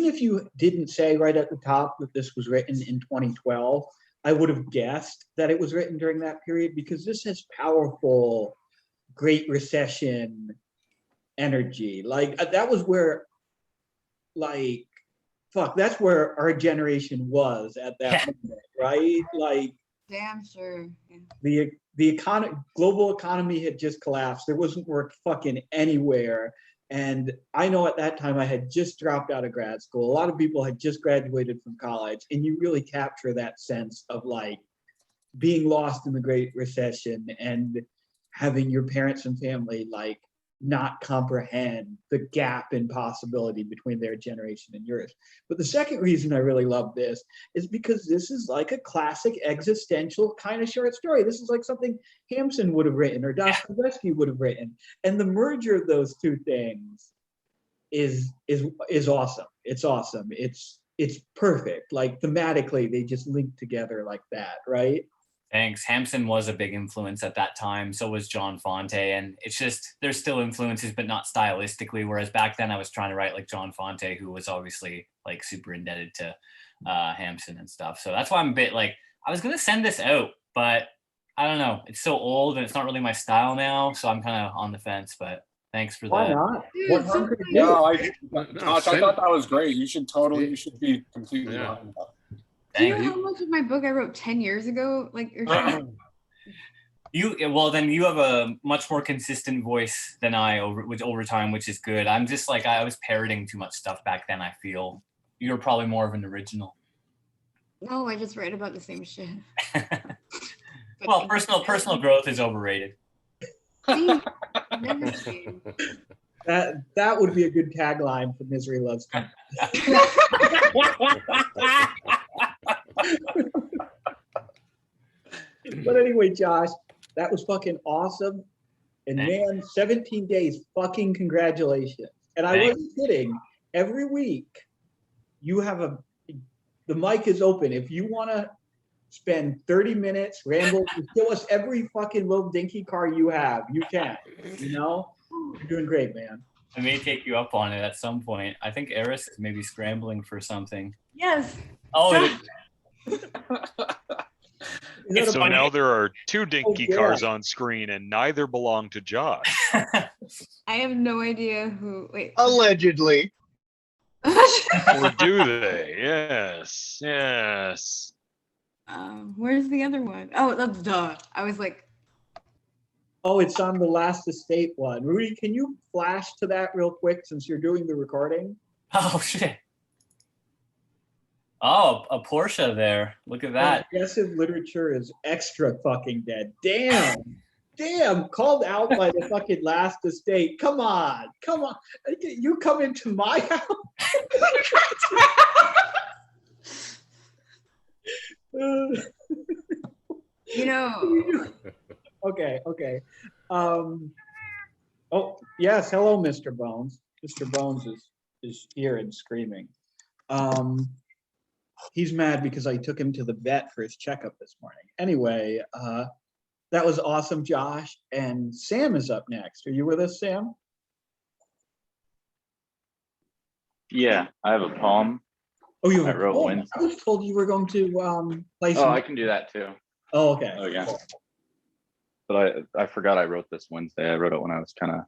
if you didn't say right at the top that this was written in 2012, I would have guessed that it was written during that period because this has powerful Great Recession energy. Like that was where, that's where our generation was at that moment, right? Like, damn sure. the global economy had just collapsed. There wasn't work fucking anywhere. And I know at that time I had just dropped out of grad school. A lot of people had just graduated from college, and you really capture that sense of like being lost in the Great Recession and having your parents and family like not comprehend the gap in possibility between their generation and yours. But the second reason I really love this is because this is like a classic existential kind of short story. This is like something Hampson would have written or Dostoevsky would have written. And the merger of those two things is awesome. It's awesome. It's perfect. Like thematically, they just link together like that, right? Thanks. Hampson was a big influence at that time. So was John Fonte. And it's just, there's still influences, but not stylistically. Whereas back then I was trying to write like John Fonte, who was obviously like super indebted to Hampson and stuff. So that's why I'm a bit like, I was going to send this out, but I don't know. It's so old and it's not really my style now. So I'm kind of on the fence, but thanks for Why that. not? Dude, What so harm could it nice. do? No, No, Josh, I send- thought that was great. You should be completely Yeah. behind that. Do you Thank know you. how much of my book I wrote 10 years ago? Like, or Well, then you have a much more consistent voice than I over time, which is good. I'm just like, I was parroting too much stuff back then. I feel you're probably more of an original. no, I just write about the same shit. But Well, thank you. personal growth is overrated. See? Never change. That would be a good tagline for Misery Loves Company. But anyway, Josh, that was fucking awesome. And Thanks. man, 17 days, fucking congratulations. And I Thanks. wasn't kidding. Every week, you have the mic is open. If you want to spend 30 minutes, ramble, show us every fucking little dinky car you have, you can. You know? You're doing great, man. I may take you up on it at some point. I think Eris is maybe scrambling for something. Yes. Oh, Is that a So bunch- now there are two dinky yeah. cars on screen and neither belong to Josh. I have no idea who. Wait. Allegedly. Or do they? Yes. Yes. Where's the other one? Oh, that's duh. I was like, Oh, it's on the Last Estate one. Rudy, can you flash to that real quick since you're doing the recording? oh shit. Oh, a Porsche there. Look at that. Progressive literature is extra fucking dead. Damn. Damn, called out by the fucking Last Estate. Come on. Come on. You come into my house. you know, Okay, okay. Oh, yes, hello, Mr. Bones. Mr. Bones is here and screaming. He's mad because I took him to the vet for his checkup this morning. Anyway, that was awesome, Josh. And Sam is up next. Are you with us, Sam? Yeah, I have a poem. Oh, you I have a wrote poem. Wednesday. I was told you were going to play Oh, some. I can do that too. Oh, okay. Oh, yeah. Cool. But I forgot I wrote this Wednesday. I wrote it when I was kind of.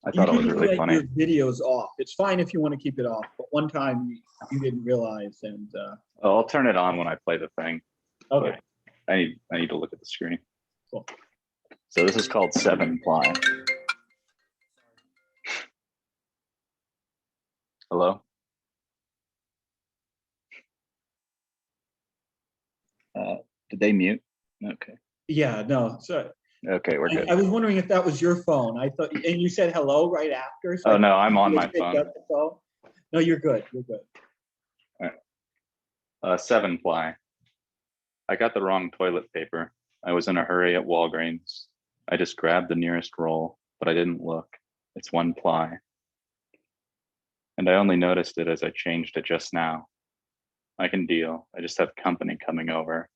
I thought it was Usually really let funny. your videos off. It's fine if you want to keep it off, but one time you didn't realize, and Oh, I'll turn it on when I play the thing. okay. I need to look at the screen. Cool. So this is called Seven Ply. Hello? Did they mute? Okay. Yeah, no, so Okay, we're good. I was wondering if that was your phone. I thought, and you said hello right after. so Oh, I no, I'm on you my picked phone. up the phone. No, you're good. You're good. Seven Ply. I got the wrong toilet paper. I was in a hurry at Walgreens. I just grabbed the nearest roll, but I didn't look. It's one ply. And I only noticed it as I changed it just now. I can deal. I just have company coming over.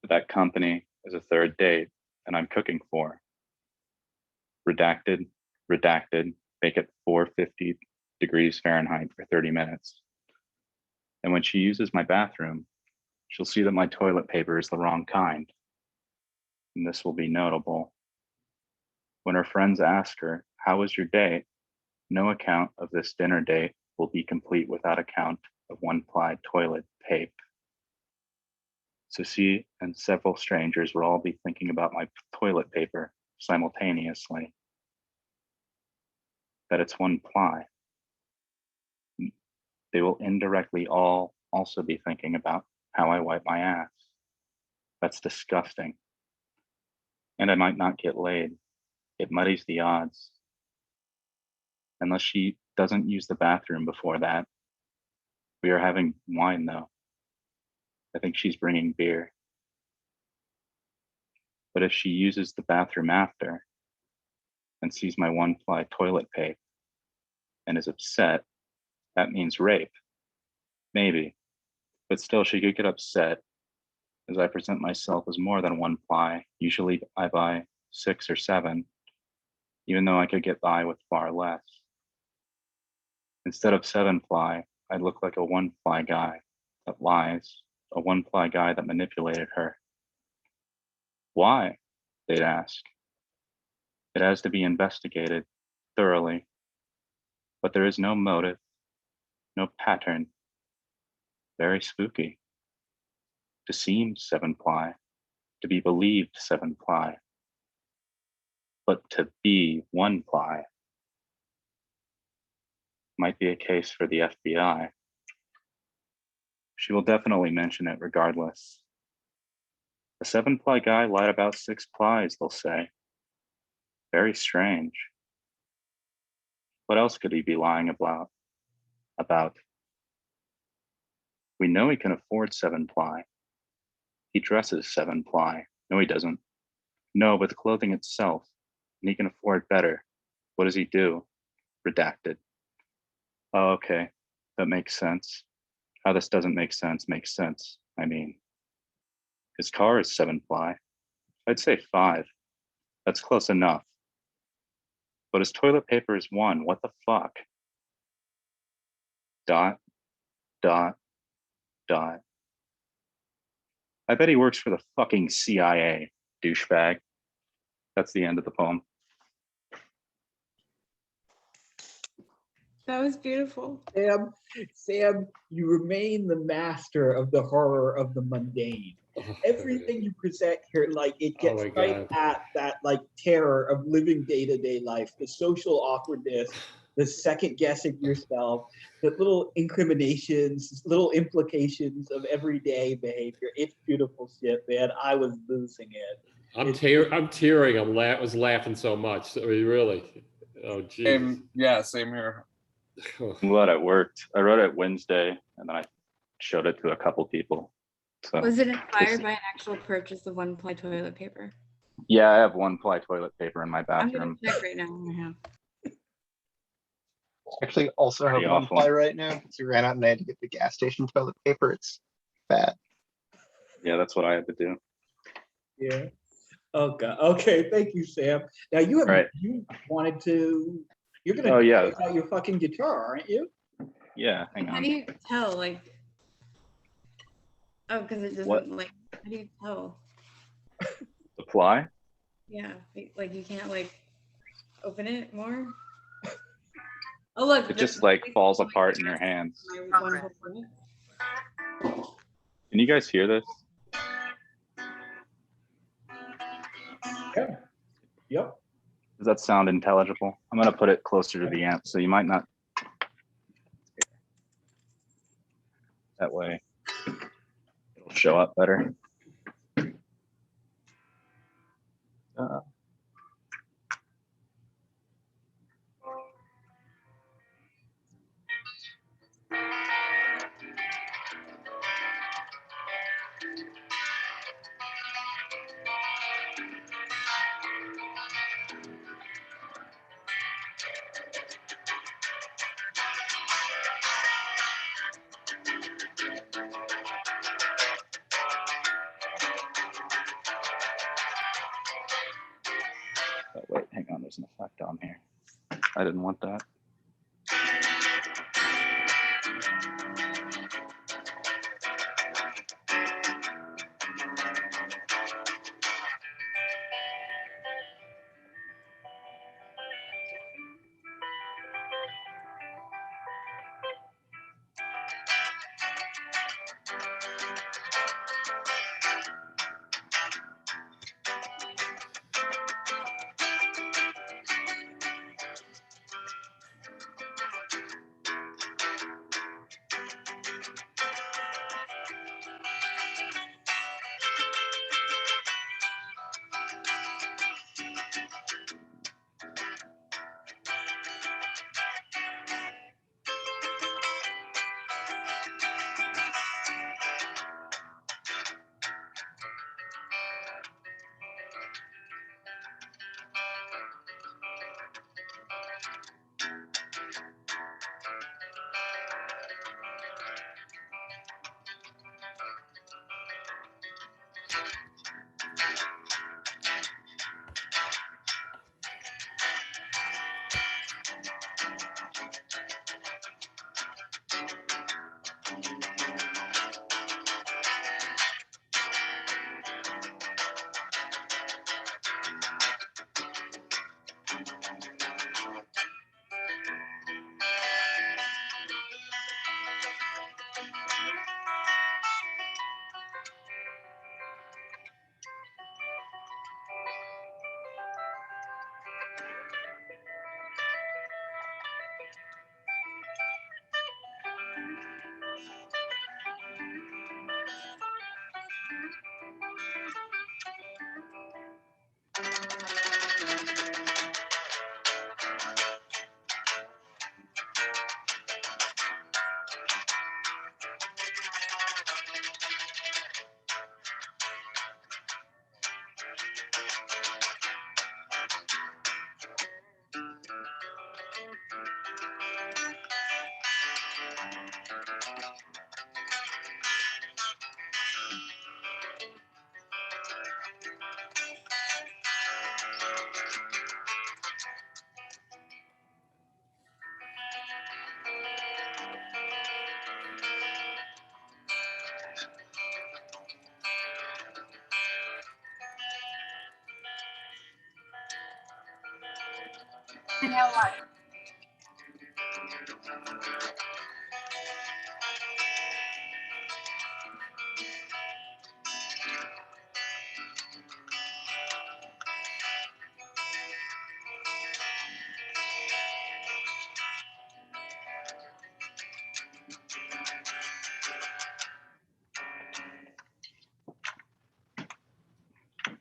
But that company is a third date, and I'm cooking for. Redacted, make it 450 degrees Fahrenheit for 30 minutes. And when she uses my bathroom, she'll see that my toilet paper is the wrong kind. And this will be notable. When her friends ask her, "How was your day?" no account of this dinner date will be complete without account of one-ply toilet paper. So she and several strangers will all be thinking about my toilet paper simultaneously. That it's one ply. They will indirectly all also be thinking about how I wipe my ass. That's disgusting. And I might not get laid. It muddies the odds. Unless she doesn't use the bathroom before that. We are having wine though. I think she's bringing beer. But if she uses the bathroom after and sees my one-ply toilet paper and is upset, that means rape. Maybe. But still, she could get upset as I present myself as more than one ply. Usually I buy 6 or 7, even though I could get by with far less. Instead of 7 ply, I look like a 1 ply guy that lies, a 1 ply guy that manipulated her. Why? They'd ask. It has to be investigated thoroughly, but there is no motive, no pattern. Very spooky. To seem 7 ply, to be believed 7 ply, but to be 1 ply might be a case for the FBI. She will definitely mention it regardless. A 7 ply guy lied about 6 plies, they'll say. Very strange. What else could he be lying about? We know he can afford 7 ply. He dresses 7 ply. No, he doesn't. No, but the clothing itself, and he can afford better. What does he do? Redacted. Oh, okay, that makes sense. How this doesn't make sense makes sense. I mean, his car is 7 ply. I'd say 5. That's close enough. But his toilet paper is 1. What the fuck? Dot, dot, dot. I bet he works for the fucking CIA, douchebag. That's the end of the poem. That was beautiful. Sam, you remain the master of the horror of the mundane. Oh, Everything you present here, like it Oh gets my right God. at that like terror of living day-to-day life, the social awkwardness, the second guessing yourself, the little incriminations, little implications of everyday behavior. It's beautiful shit, man. I was losing it. I'm tearing. I was laughing so much. I mean, really. Oh, geez. Yeah, same here. I'm glad it worked. I wrote it Wednesday and then I showed it to a couple people. So Was it inspired by an actual purchase of 1 ply toilet paper? yeah, I have 1 ply toilet paper in my I'm gonna bathroom. check right now. I have. Actually, also have Pretty one awful. ply right now because we ran out and I had to get the gas station toilet paper. It's bad. Yeah, that's what I had to do. Yeah. Oh God. Okay. Thank you, Sam. Now you have Right. you wanted to. You're gonna Oh, yeah. take out your fucking guitar, aren't you? Yeah, hang How on. do you tell? Like, oh, because it doesn't What? like. How do you tell? The ply? Yeah, like you can't like open it more. Oh look, It just like falls apart in your hands. my wonderful friend. Can you guys hear this? Yeah. Yep. Does that sound intelligible? I'm gonna put it closer to the amp, so you might not. That way, it'll show up better. Oh, wait, hang on, there's an effect on here. I didn't want that.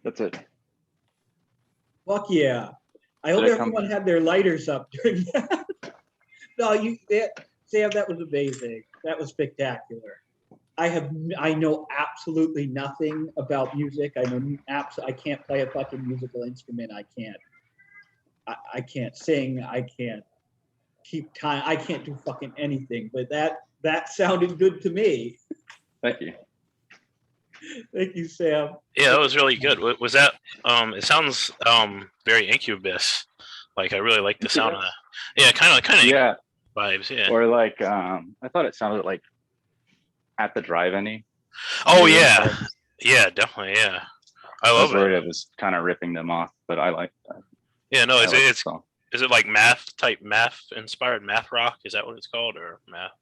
That's it. Fuck yeah. I hope Did I come- everyone had their lighters up during that. No, Sam, that was amazing. That was spectacular. I know absolutely nothing about music. I can't play a fucking musical instrument. I can't sing. I can't keep time. I can't do fucking anything. But that sounded good to me. Thank you. Thank you, Sam. Yeah, that was really good. Was that? It sounds very Incubus. Like I really like the sound of that. Yeah, kind of Yeah. vibes. Yeah. Or like, I thought it sounded like At the Drive-In-y. Oh Maybe yeah, vibes. yeah, definitely. Yeah, I I was love worried it. I was kind of ripping them off, but I like that. Yeah, no, I is like the it song. is it like math inspired math rock? Is that what it's called or math?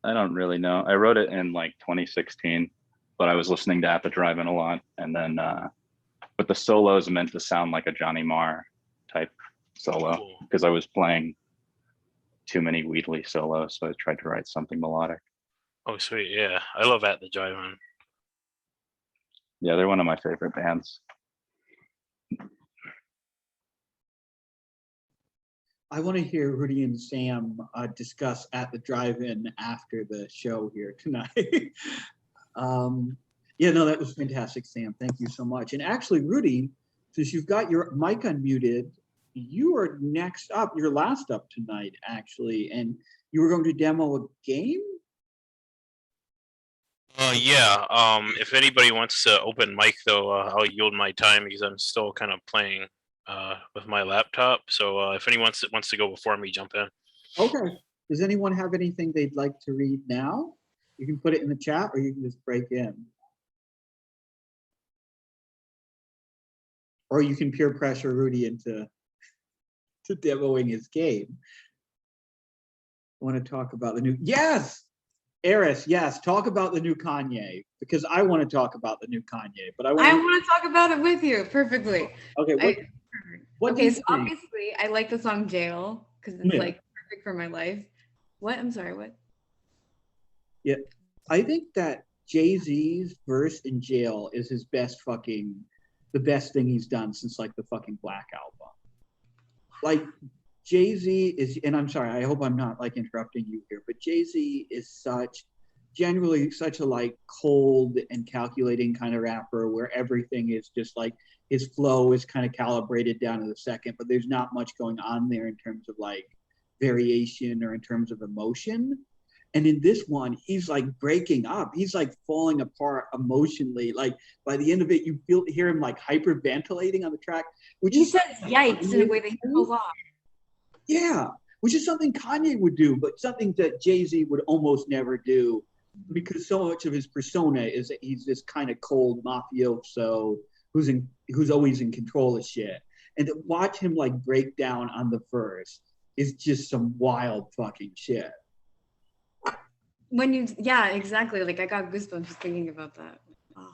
I don't really know. I wrote it in like 2016, but I was listening to At the Drive-In a lot, and then but the solos meant to sound like a Johnny Marr type solo Cool. because I was playing too many Wheatley solos, so I tried to write something melodic. Oh sweet, yeah, I love At the Drive-In. Yeah, they're one of my favorite bands. I want to hear Rudy and Sam discuss At the Drive-In after the show here tonight. Yeah, no, that was fantastic, Sam. Thank you so much. And actually, Rudy, since you've got your mic unmuted, you are next up. You're last up tonight, actually, and you were going to demo a game. Yeah. If anybody wants to open mic though, I'll yield my time because I'm still kind of playing with my laptop. So if anyone wants to go before me, jump in. Okay. Does anyone have anything they'd like to read now? You can put it in the chat, or you can just break in. Or you can peer pressure Rudy into demoing his game. I want to talk about the new, yes, Eris, yes, talk about the new Kanye, because I want to talk about the new Kanye, but I I want want to talk about it with you perfectly. okay, what do Okay, you so think? obviously I like the song Jail because it's Yeah. like perfect for my life. What? I'm sorry, what? Yeah, I think that Jay-Z's verse in Jail is his best the best thing he's done since like the fucking Black Album. Like Jay-Z is, and I'm sorry, I hope I'm not like interrupting you here, but Jay-Z is generally such a like cold and calculating kind of rapper where everything is just like his flow is kind of calibrated down to the second, but there's not much going on there in terms of like variation or in terms of emotion. And in this one, he's like breaking up. He's like falling apart emotionally. Like by the end of it, you hear him like hyperventilating on the track, which He is says yikes in a way that he pulls off. yeah, which is something Kanye would do, but something that Jay-Z would almost never do because so much of his persona is that he's this kind of cold mafioso who's always in control of shit. And to watch him like break down on the verse is just some wild fucking shit. Yeah, exactly. Like I got goosebumps just thinking about that. Oh.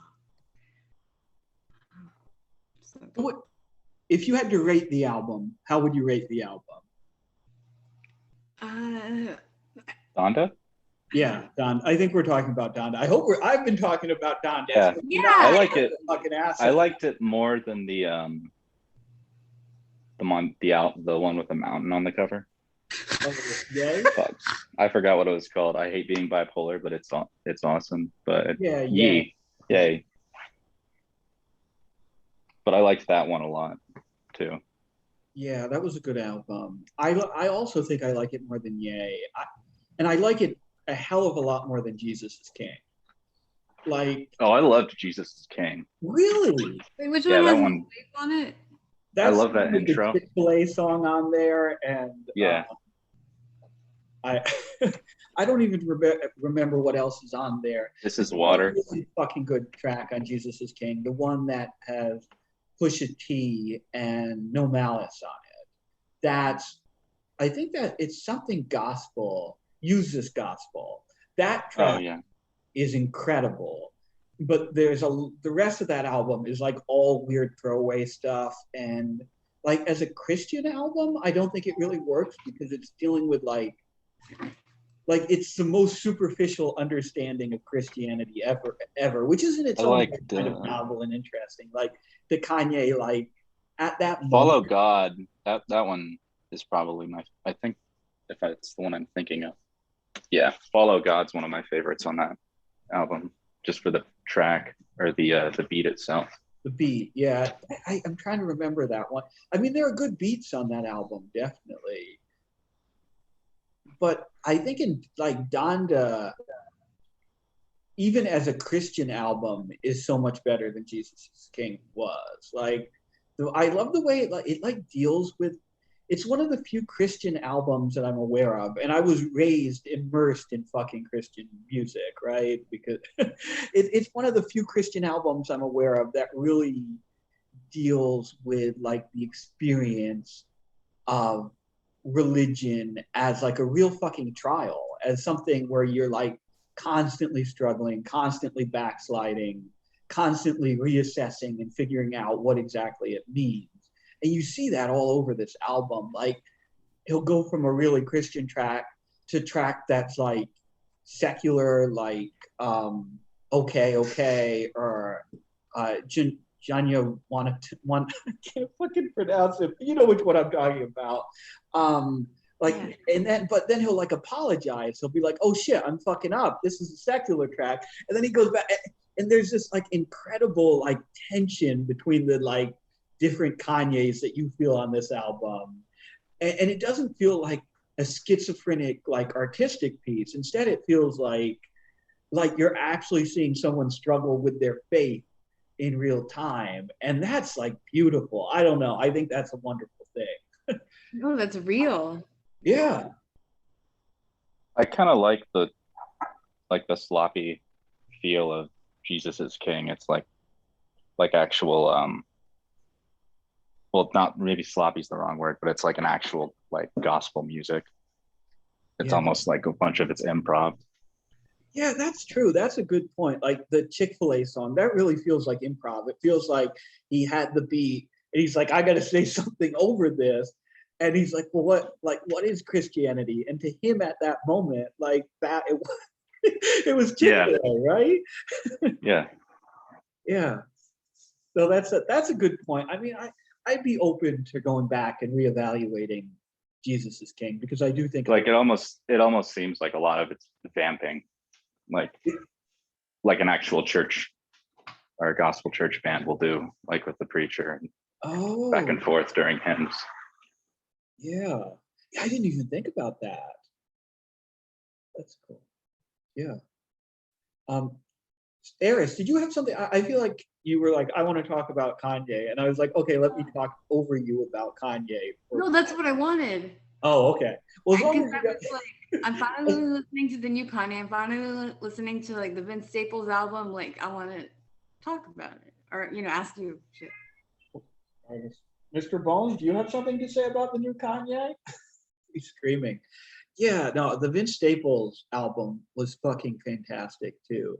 So good. What if you had to rate the album? How would you rate the album? Donda? Yeah, Don. I think we're talking about Donda. I've been talking about Donda. Yeah. Yeah. I like it. Fucking ass. I liked it more than the one with the mountain on the cover. Yay. Fuck. I forgot what it was called. I hate being bipolar, but it's awesome. But Yeah, yeah. yay. But I liked that one a lot too. Yeah, that was a good album. I also think I like it more than Yay. And I like it a hell of a lot more than Jesus is King. Like, Oh, I loved Jesus is King. really? Wait, which Yeah, one that has one. Wave on it? That's love that with intro. The Chick-fil-A song on there, and Yeah. I I don't even remember what else is on there. This is water. Really fucking good track on Jesus is King, the one that has Pusha T and No Malice on it. I think that it's something gospel. Use This Gospel. That track Oh yeah. is incredible. But the rest of that album is like all weird throwaway stuff, and like as a Christian album, I don't think it really works because it's dealing with like it's the most superficial understanding of Christianity ever, which is in its own way kind of novel and interesting. Like the Kanye, like at that Follow moment, God. That one is probably I think if it's the one I'm thinking of. Yeah, Follow God's one of my favorites on that album, just for the track or the beat itself. the beat, yeah. I'm trying to remember that one. I mean, there are good beats on that album, definitely. But I think in like Donda, even as a Christian album, is so much better than Jesus is King was. Like, I love the way it deals with. It's one of the few Christian albums that I'm aware of, and I was immersed in fucking Christian music, right? Because it's one of the few Christian albums I'm aware of that really deals with like the experience of religion as like a real fucking trial, as something where you're like constantly struggling, constantly backsliding, constantly reassessing and figuring out what exactly it means. And you see that all over this album. Like he'll go from a really Christian track to track that's like secular, like okay, or Janya one I can't fucking pronounce it. But you know which one I'm talking about. And then he'll like apologize. He'll be like, "Oh shit, I'm fucking up. This is a secular track." And then he goes back, and there's this like incredible like tension between the like different Kanyes that you feel on this album, and it doesn't feel like a schizophrenic like artistic piece. Instead, it feels like you're actually seeing someone struggle with their faith in real time, and that's like beautiful. I don't know. I think that's a wonderful thing. No, that's real. Yeah. I kind of like the sloppy feel of Jesus is King. It's like actual well, not maybe sloppy is the wrong word, but it's like an actual like gospel music. It's almost like a bunch of it's improv. Yeah, that's true. That's a good point. Like the Chick-fil-A song, that really feels like improv. It feels like he had the beat and he's like, I got to say something over this. And he's like, well, what is Christianity? And to him at that moment, like that, it was Chick-fil-A, right? Yeah. Yeah. So that's a good point. I mean, I'd be open to going back and reevaluating Jesus is King, because I do think like it almost seems like a lot of it's vamping, like an actual church or a gospel church band will do, like with the preacher and back and forth during hymns. Yeah, I didn't even think about that. That's cool. Yeah. Eris, did you have something? I feel like you were like, I want to talk about Kanye, and I was like, okay, let me talk over you about Kanye. No, that's what I wanted. Oh, okay. Well, as long as you got... I'm finally listening to the new Kanye. I'm finally listening to like the Vince Staples album. Like, I want to talk about it, or ask you shit. Mr. Bones, do you have something to say about the new Kanye? He's screaming. Yeah, no, the Vince Staples album was fucking fantastic too.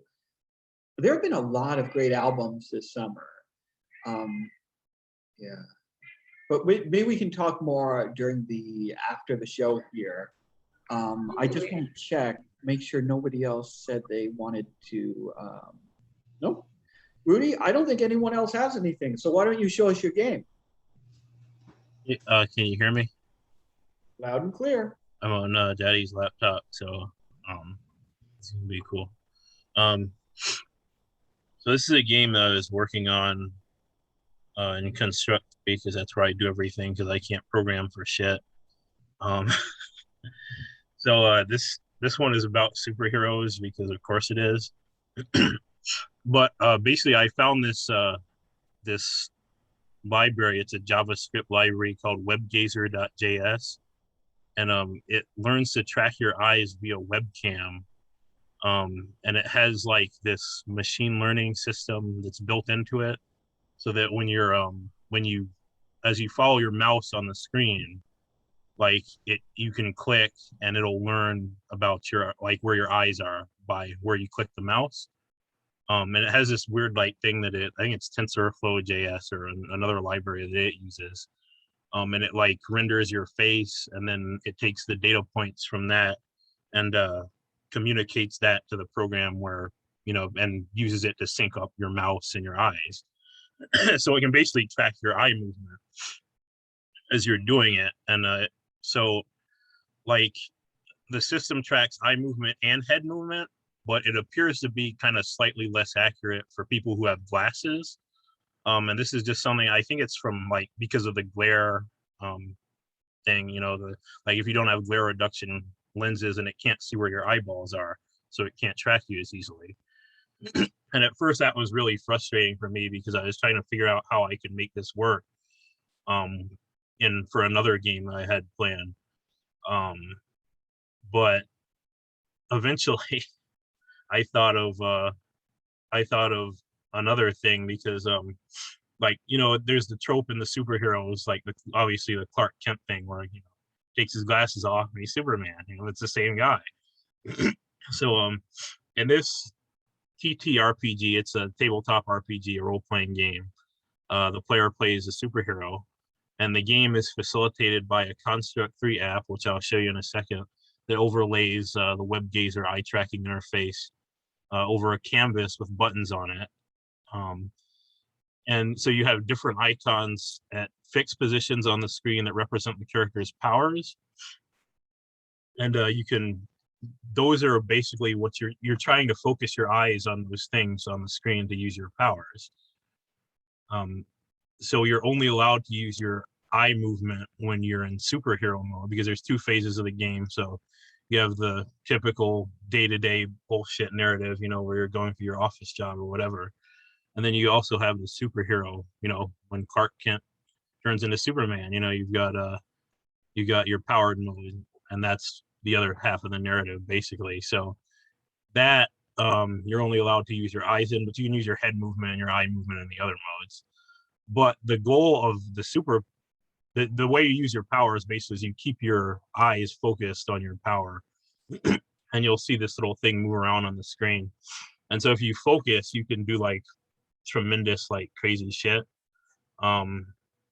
There have been a lot of great albums this summer. Yeah. But maybe we can talk more after the show here. I just want to check. make sure nobody else said they wanted to. Nope. Rudy, I don't think anyone else has anything. So why don't you show us your game? Can you hear me? Loud and clear. I'm on Daddy's laptop, so it's gonna be cool. So this is a game that I was working on in Construct because that's where I do everything because I can't program for shit. So this one is about superheroes because of course it is. But basically, I found this library. It's a JavaScript library called WebGazer.js, and it learns to track your eyes via webcam. And it has like this machine learning system that's built into it, so that when you as you follow your mouse on the screen, like you can click and it'll learn about your like where your eyes are by where you click the mouse. And it has this weird like thing that I think it's TensorFlow JS or another library that it uses. And it like renders your face and then it takes the data points from that and communicates that to the program where, and uses it to sync up your mouse and your eyes. So it can basically track your eye movement as you're doing it. And so like the system tracks eye movement and head movement, but it appears to be kind of slightly less accurate for people who have glasses. And this is just something I think it's from like because of the glare thing, like if you don't have glare reduction lenses and it can't see where your eyeballs are, so it can't track you as easily. And at first that was really frustrating for me because I was trying to figure out how I could make this work for another game that I had planned. But eventually I thought of another thing because like there's the trope in the superheroes, like obviously the Clark Kent thing where takes his glasses off and he's Superman. It's the same guy. So in this TTRPG, it's a tabletop RPG, a role-playing game. The player plays a superhero, and the game is facilitated by a Construct 3 app, which I'll show you in a second, that overlays the WebGazer eye tracking interface over a canvas with buttons on it. And so you have different icons at fixed positions on the screen that represent the character's powers. And those are basically what you're trying to focus your eyes on those things on the screen to use your powers. So you're only allowed to use your eye movement when you're in superhero mode because there's two phases of the game. So you have the typical day-to-day bullshit narrative, where you're going for your office job or whatever. And then you also have the superhero, when Clark Kent turns into Superman, you've got your powered mode, and that's the other half of the narrative, basically. So that you're only allowed to use your eyes in, but you can use your head movement and your eye movement in the other modes. But the goal of the way you use your powers basically is you keep your eyes focused on your power, and you'll see this little thing move around on the screen. And so if you focus, you can do like tremendous, like crazy shit.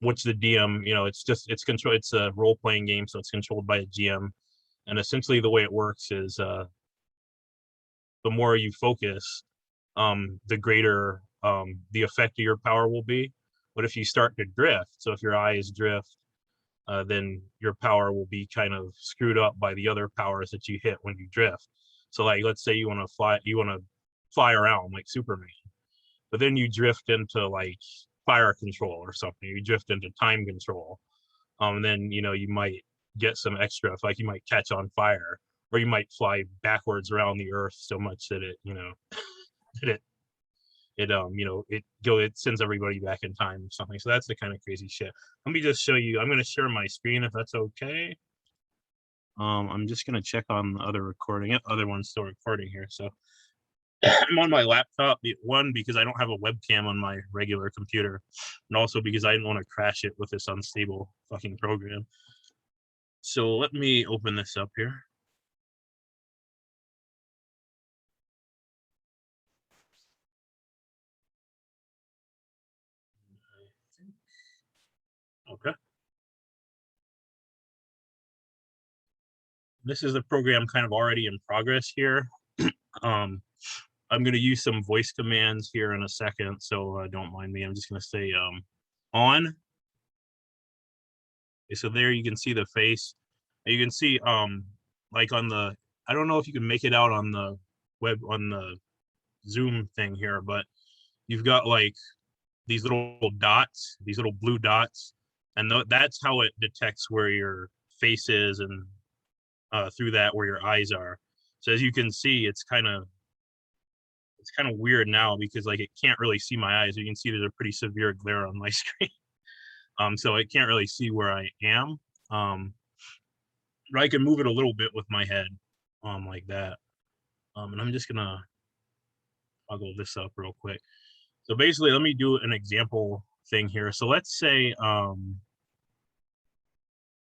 Which the DM, it's a role-playing game, so it's controlled by a GM. And essentially the way it works is the more you focus, the greater the effect of your power will be. But if you start to drift, so if your eyes drift, then your power will be kind of screwed up by the other powers that you hit when you drift. So like, let's say you want to fly around like Superman, but then you drift into like fire control or something. You drift into time control. Then, you might get some extra, like you might catch on fire, or you might fly backwards around the earth so much that it sends everybody back in time or something. So that's the kind of crazy shit. Let me just show you. I'm going to share my screen if that's okay. I'm just going to check on the other recording. Other one's still recording here. So I'm on my laptop, one, because I don't have a webcam on my regular computer, and also because I didn't want to crash it with this unstable fucking program. So let me open this up here. Okay. this is the program kind of already in progress here. I'm going to use some voice commands here in a second, so don't mind me. I'm just going to say on. Okay, so there you can see the face. And you can see like on the, I don't know if you can make it out on the web, on the Zoom thing here, but you've got like these little dots, these little blue dots, and that's how it detects where your face is, and through that where your eyes are. So as you can see, it's kind of weird now because like it can't really see my eyes. You can see there's a pretty severe glare on my screen. So it can't really see where I am. But I can move it a little bit with my head, like that. And I'm just gonna toggle this up real quick. So basically, let me do an example thing here. So let's say,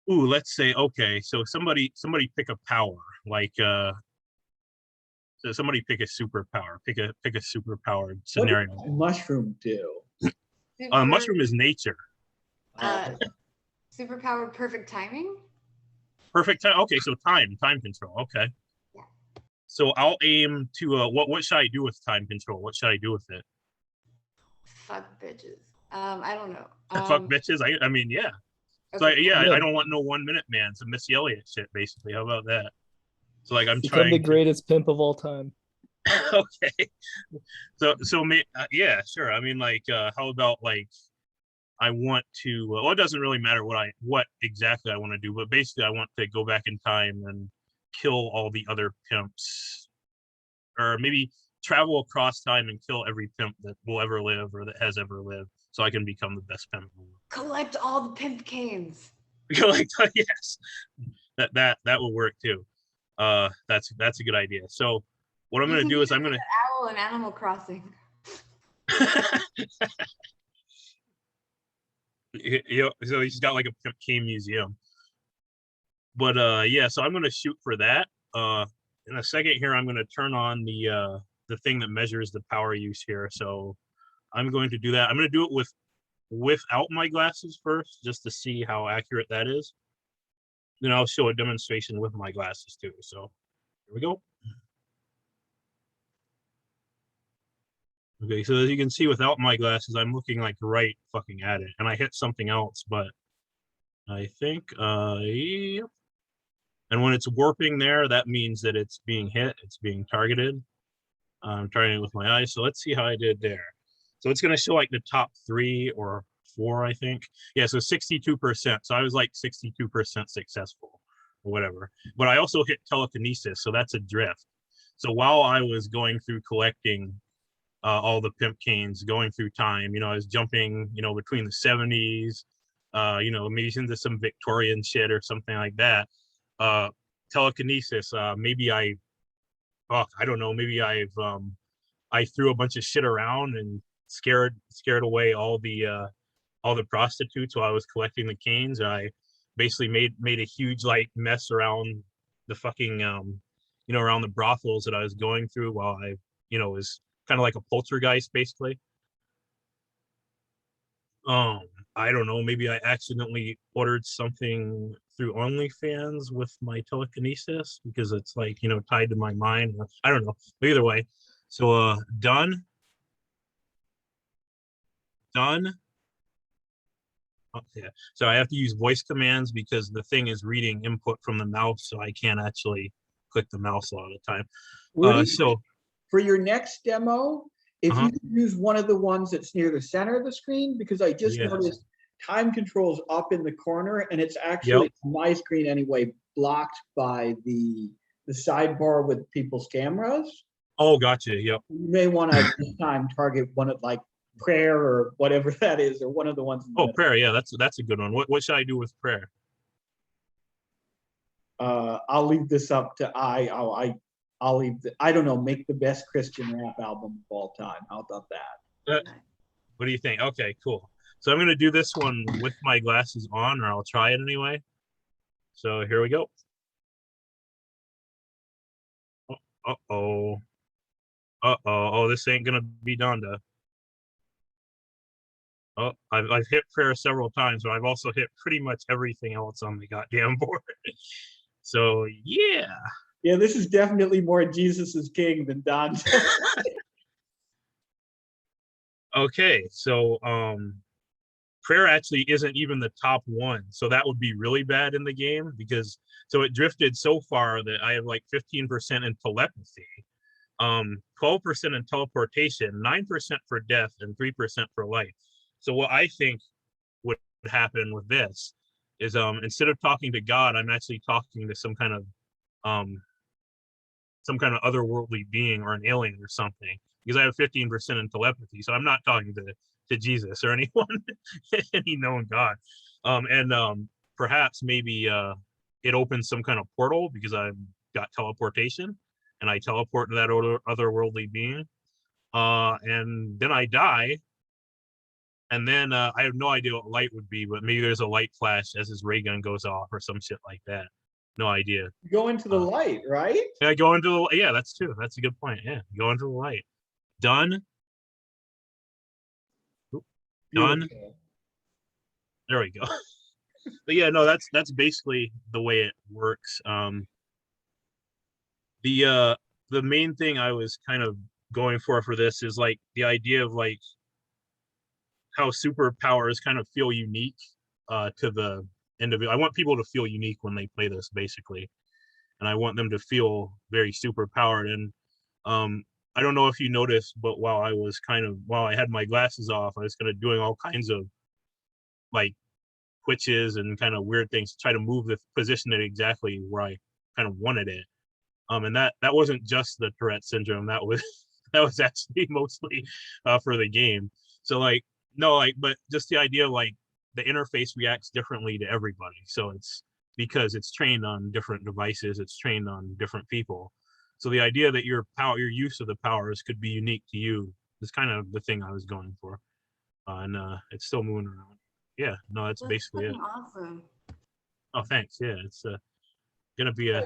let's say, okay, so somebody pick a power, like so somebody pick a superpower, pick a superpower scenario. What does mushroom do? Mushroom is nature. Superpower perfect timing? Perfect time. Okay, so time control. Okay. Yeah. So I'll aim to what should I do with time control? What should I do with it? Fuck bitches. I don't know. Fuck bitches. I mean, yeah. So Okay. yeah, I don't want no 1 minute man. Some Missy Elliott shit, basically. How about that? So like I'm Become the trying. greatest pimp of all time. Okay. So yeah, sure. I mean, like, how about like, I want to. Well, it doesn't really matter what exactly I want to do, but basically, I want to go back in time and kill all the other pimps, or maybe travel across time and kill every pimp that will ever live or that has ever lived, so I can become the best pimp in the world. Collect all the pimp canes. Like, yes, that will work too. That's a good idea. So what I'm You gonna can do use is I'm it gonna. as an owl in Animal Crossing. So he's got like a pimp cane museum. But yeah, so I'm gonna shoot for that. In a second here, I'm gonna turn on the thing that measures the power use here. So I'm going to do that. I'm gonna do it without my glasses first, just to see how accurate that is. Then I'll show a demonstration with my glasses too. So here we go. Okay, so as you can see, without my glasses, I'm looking like right fucking at it, and I hit something else, but I think yep. And when it's warping there, that means that it's being hit, it's being targeted. I'm trying it with my eyes, so let's see how I did there. So it's going to show like the top 3 or 4, I think. Yeah, so 62%. So I was like 62% successful or whatever. But I also hit telekinesis, so that's a drift. So while I was going through collecting all the pimp canes, going through time, I was jumping, between the 70s, maybe into some Victorian shit or something like that. Telekinesis, maybe I don't know, maybe I threw a bunch of shit around and scared away all the prostitutes while I was collecting the canes. I basically made a huge like mess around the fucking around the brothels that I was going through while I was kind of like a poltergeist basically. I don't know, maybe I accidentally ordered something through OnlyFans with my telekinesis because it's like, tied to my mind. I don't know. But either way. So done. Oh, yeah. So I have to use voice commands because the thing is reading input from the mouse, so I can't actually click the mouse a lot of the time. Woody, So for your next demo, if Uh-huh. you use one of the ones that's near the center of the screen, because I just Yes. noticed time controls up in the corner, and it's actually on my screen anyway, blocked by the sidebar with people's cameras. Oh, gotcha. Yep. You may want to this time target one of like prayer or whatever that is, or one of the ones. in the Oh, middle. prayer. Yeah, that's a good one. What should I do with prayer? I'll leave this up to I'll leave I don't know, make the best Christian rap album of all time. How about that? What do you think? Okay, cool. So I'm gonna do this one with my glasses on, or I'll try it anyway. So here we go. Uh-oh. Oh, this ain't gonna be Donda. Oh, I've hit prayer several times, but I've also hit pretty much everything else on the goddamn board. So yeah. Yeah, this is definitely more Jesus is King than Don's. Okay, so prayer actually isn't even the top one, so that would be really bad in the game because so it drifted so far that I have like 15% in telepathy, 12% in teleportation, 9% for death, and 3% for life. So what I think would happen with this is instead of talking to God, I'm actually talking to some kind of otherworldly being or an alien or something because I have 15% in telepathy. So I'm not talking to Jesus or anyone, any known God. And perhaps maybe it opens some kind of portal because I've got teleportation and I teleport to that otherworldly being. And then I die. And then I have no idea what light would be, but maybe there's a light flash as his ray gun goes off or some shit like that. No idea. Go into the light, right? Yeah, go into the yeah, that's true. That's a good point. Yeah, go into the light. Done. Oop, done. Beautiful. There we go. But yeah, no, that's basically the way it works. The main thing I was kind of going for this is like the idea of like how superpowers kind of feel unique to the individual. I want people to feel unique when they play this, basically, and I want them to feel very superpowered. And I don't know if you noticed, but while I had my glasses off, I was kind of doing all kinds of like twitches and kind of weird things to try to move the position it exactly where I kind of wanted it. And that wasn't just the Tourette syndrome. That was that was actually mostly for the game. So like no, like but just the idea of like the interface reacts differently to everybody. So it's because it's trained on different devices, it's trained on different people. So the idea that your use of the powers could be unique to you is kind of the thing I was going for. And it's still moving around. Yeah, no, that's basically it. Awesome. Oh, thanks. Yeah, it's gonna be a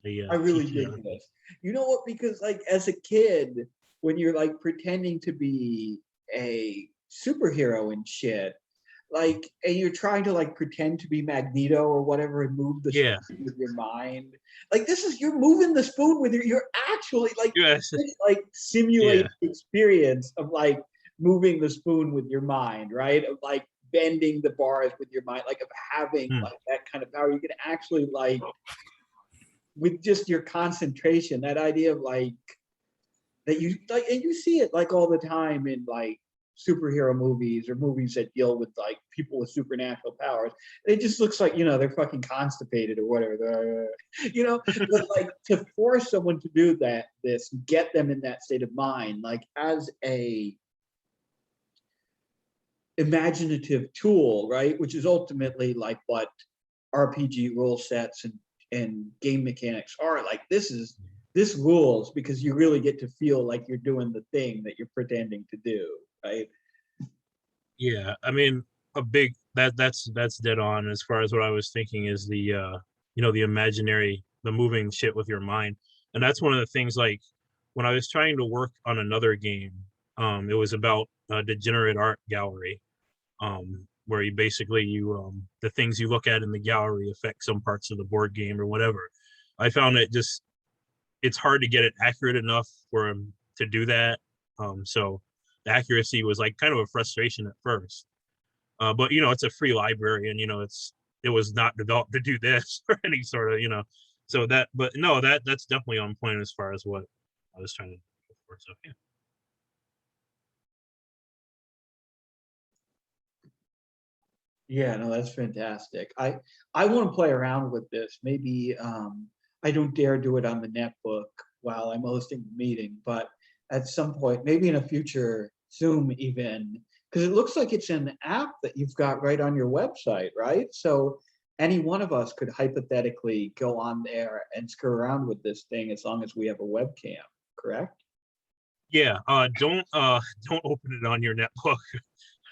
I really dig this. You know what? Because like as a kid, when you're like pretending to be a superhero and shit, like, and you're trying to like pretend to be Magneto or whatever and move the spoon with your mind. Like this is you're moving the spoon with you're actually like this, like simulated experience of like moving the spoon with your mind, right? Of like bending the bars with your mind, like of having like that kind of power. You can actually like with just your concentration, that idea of like that you like, and you see it like all the time in like superhero movies or movies that deal with like people with supernatural powers. It just looks like, you know, they're fucking constipated or whatever, you know, but like to force someone to do get them in that state of mind, like as a imaginative tool, right? Which is ultimately like what RPG rule sets and game mechanics are. Like this rules because you really get to feel like you're doing the thing that you're pretending to do, right? Yeah, I mean, that's dead on as far as what I was thinking is the the imaginary, the moving shit with your mind. And that's one of the things like when I was trying to work on another game, it was about a degenerate art gallery, where you basically the things you look at in the gallery affect some parts of the board game or whatever. I found it's hard to get it accurate enough for him to do that. So the accuracy was like kind of a frustration at first. But it's a free library and it was not developed to do this or any sort of, so but no, that's definitely on point as far as what I was trying to go for. So yeah. Yeah, no, that's fantastic. I want to play around with this. Maybe I don't dare do it on the netbook while I'm hosting the meeting, but at some point, maybe in a future Zoom even, because it looks like it's an app that you've got right on your website, right? So any one of us could hypothetically go on there and screw around with this thing as long as we have a webcam, correct? Yeah, don't open it on your netbook,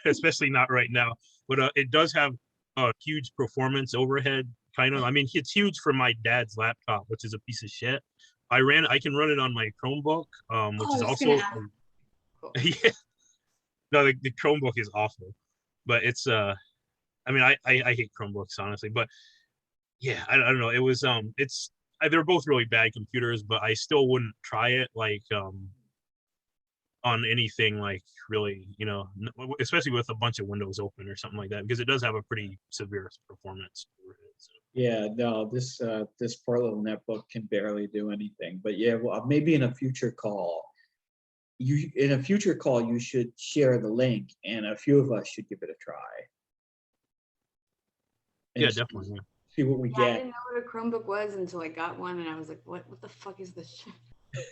especially not right now. But it does have a huge performance overhead, kind of. I mean, it's huge for my dad's laptop, which is a piece of shit. I can run it on my Chromebook, which is also yeah. No, the Chromebook is awful, but it's I mean, I hate Chromebooks honestly, but yeah, I don't know. It was they're both really bad computers, but I still wouldn't try it like on anything like really, especially with a bunch of windows open or something like that, because it does have a pretty severe performance overhead. So. Yeah, no, this poor little netbook can barely do anything. But yeah, well, maybe in a future call, you should share the link, and a few of us should give it a try. And Yeah, definitely. Yeah. See what we I get. didn't know what a Chromebook was until I got one, and I was like, "What the fuck is this shit?"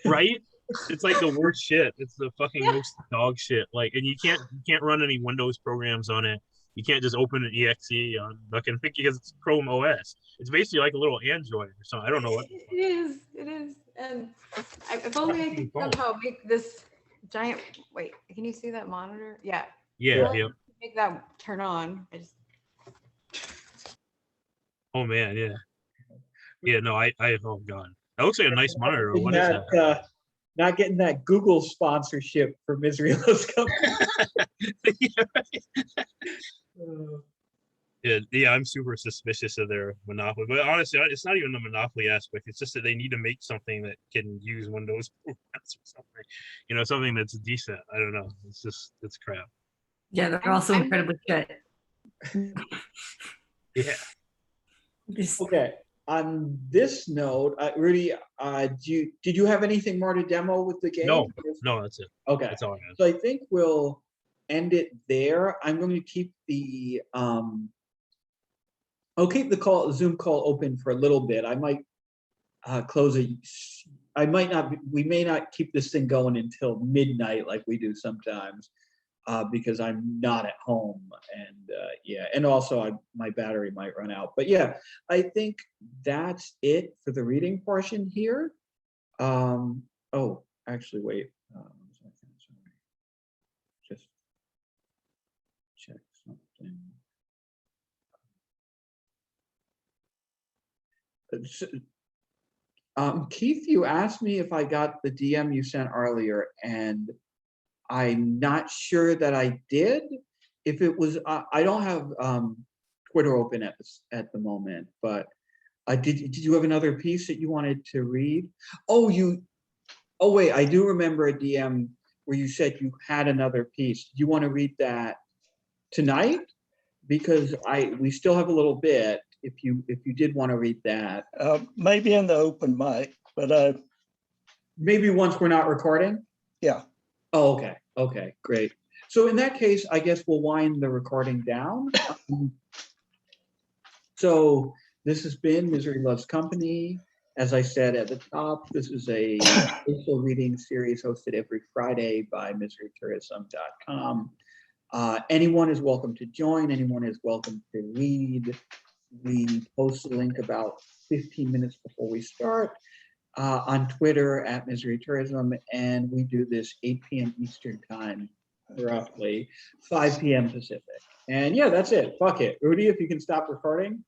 Right? It's like the worst shit. It's the fucking most dog shit. Like, and you can't run any Windows programs on it. You can't just open an exe on fucking because it's Chrome OS. It's basically like a little Android or something. I don't know what. It is. And if only I could somehow make this giant. Wait, can you see that monitor? Yeah. Yeah. Yeah. Make that turn on. Oh man, yeah. Yeah, no, I oh god. That looks like a nice monitor. What is that? Not getting that Google sponsorship for Misery Loves Company. Yeah, I'm super suspicious of their monopoly. But honestly, it's not even the monopoly aspect. It's just that they need to make something that can use Windows programs or something. Something that's decent. I don't know. It's crap. Yeah, they're also incredibly shit. Yeah. Okay. On this note, Rudy, did you have anything more to demo with the game? No, that's it. Okay. That's all I have. So I think we'll end it there. I'm going to keep the I'll keep the Zoom call open for a little bit. I might close it. We may not keep this thing going until midnight like we do sometimes. Because I'm not at home, and and also my battery might run out. But yeah, I think that's it for the reading portion here. Oh, actually, wait. Just check something. Keith, you asked me if I got the DM you sent earlier, and I'm not sure that I did. If it was, I don't have Twitter open at the moment, but did you have another piece that you wanted to read? Oh wait, I do remember a DM where you said you had another piece. Do you want to read that tonight? Because we still have a little bit. If you did want to read that, maybe in the open mic, but maybe once we're not recording. Yeah. Oh, okay. Okay, great. So in that case, I guess we'll wind the recording down. So this has been Misery Loves Company. As I said at the top, this is a social reading series hosted every Friday by miserytourism.com. Anyone is welcome to join. Anyone is welcome to read. We post the link about 15 minutes before we start. On Twitter at Misery Tourism, and we do this 8 p.m. Eastern time, roughly 5 p.m. Pacific. And yeah, that's it. Fuck it. Rudy, if you can stop recording.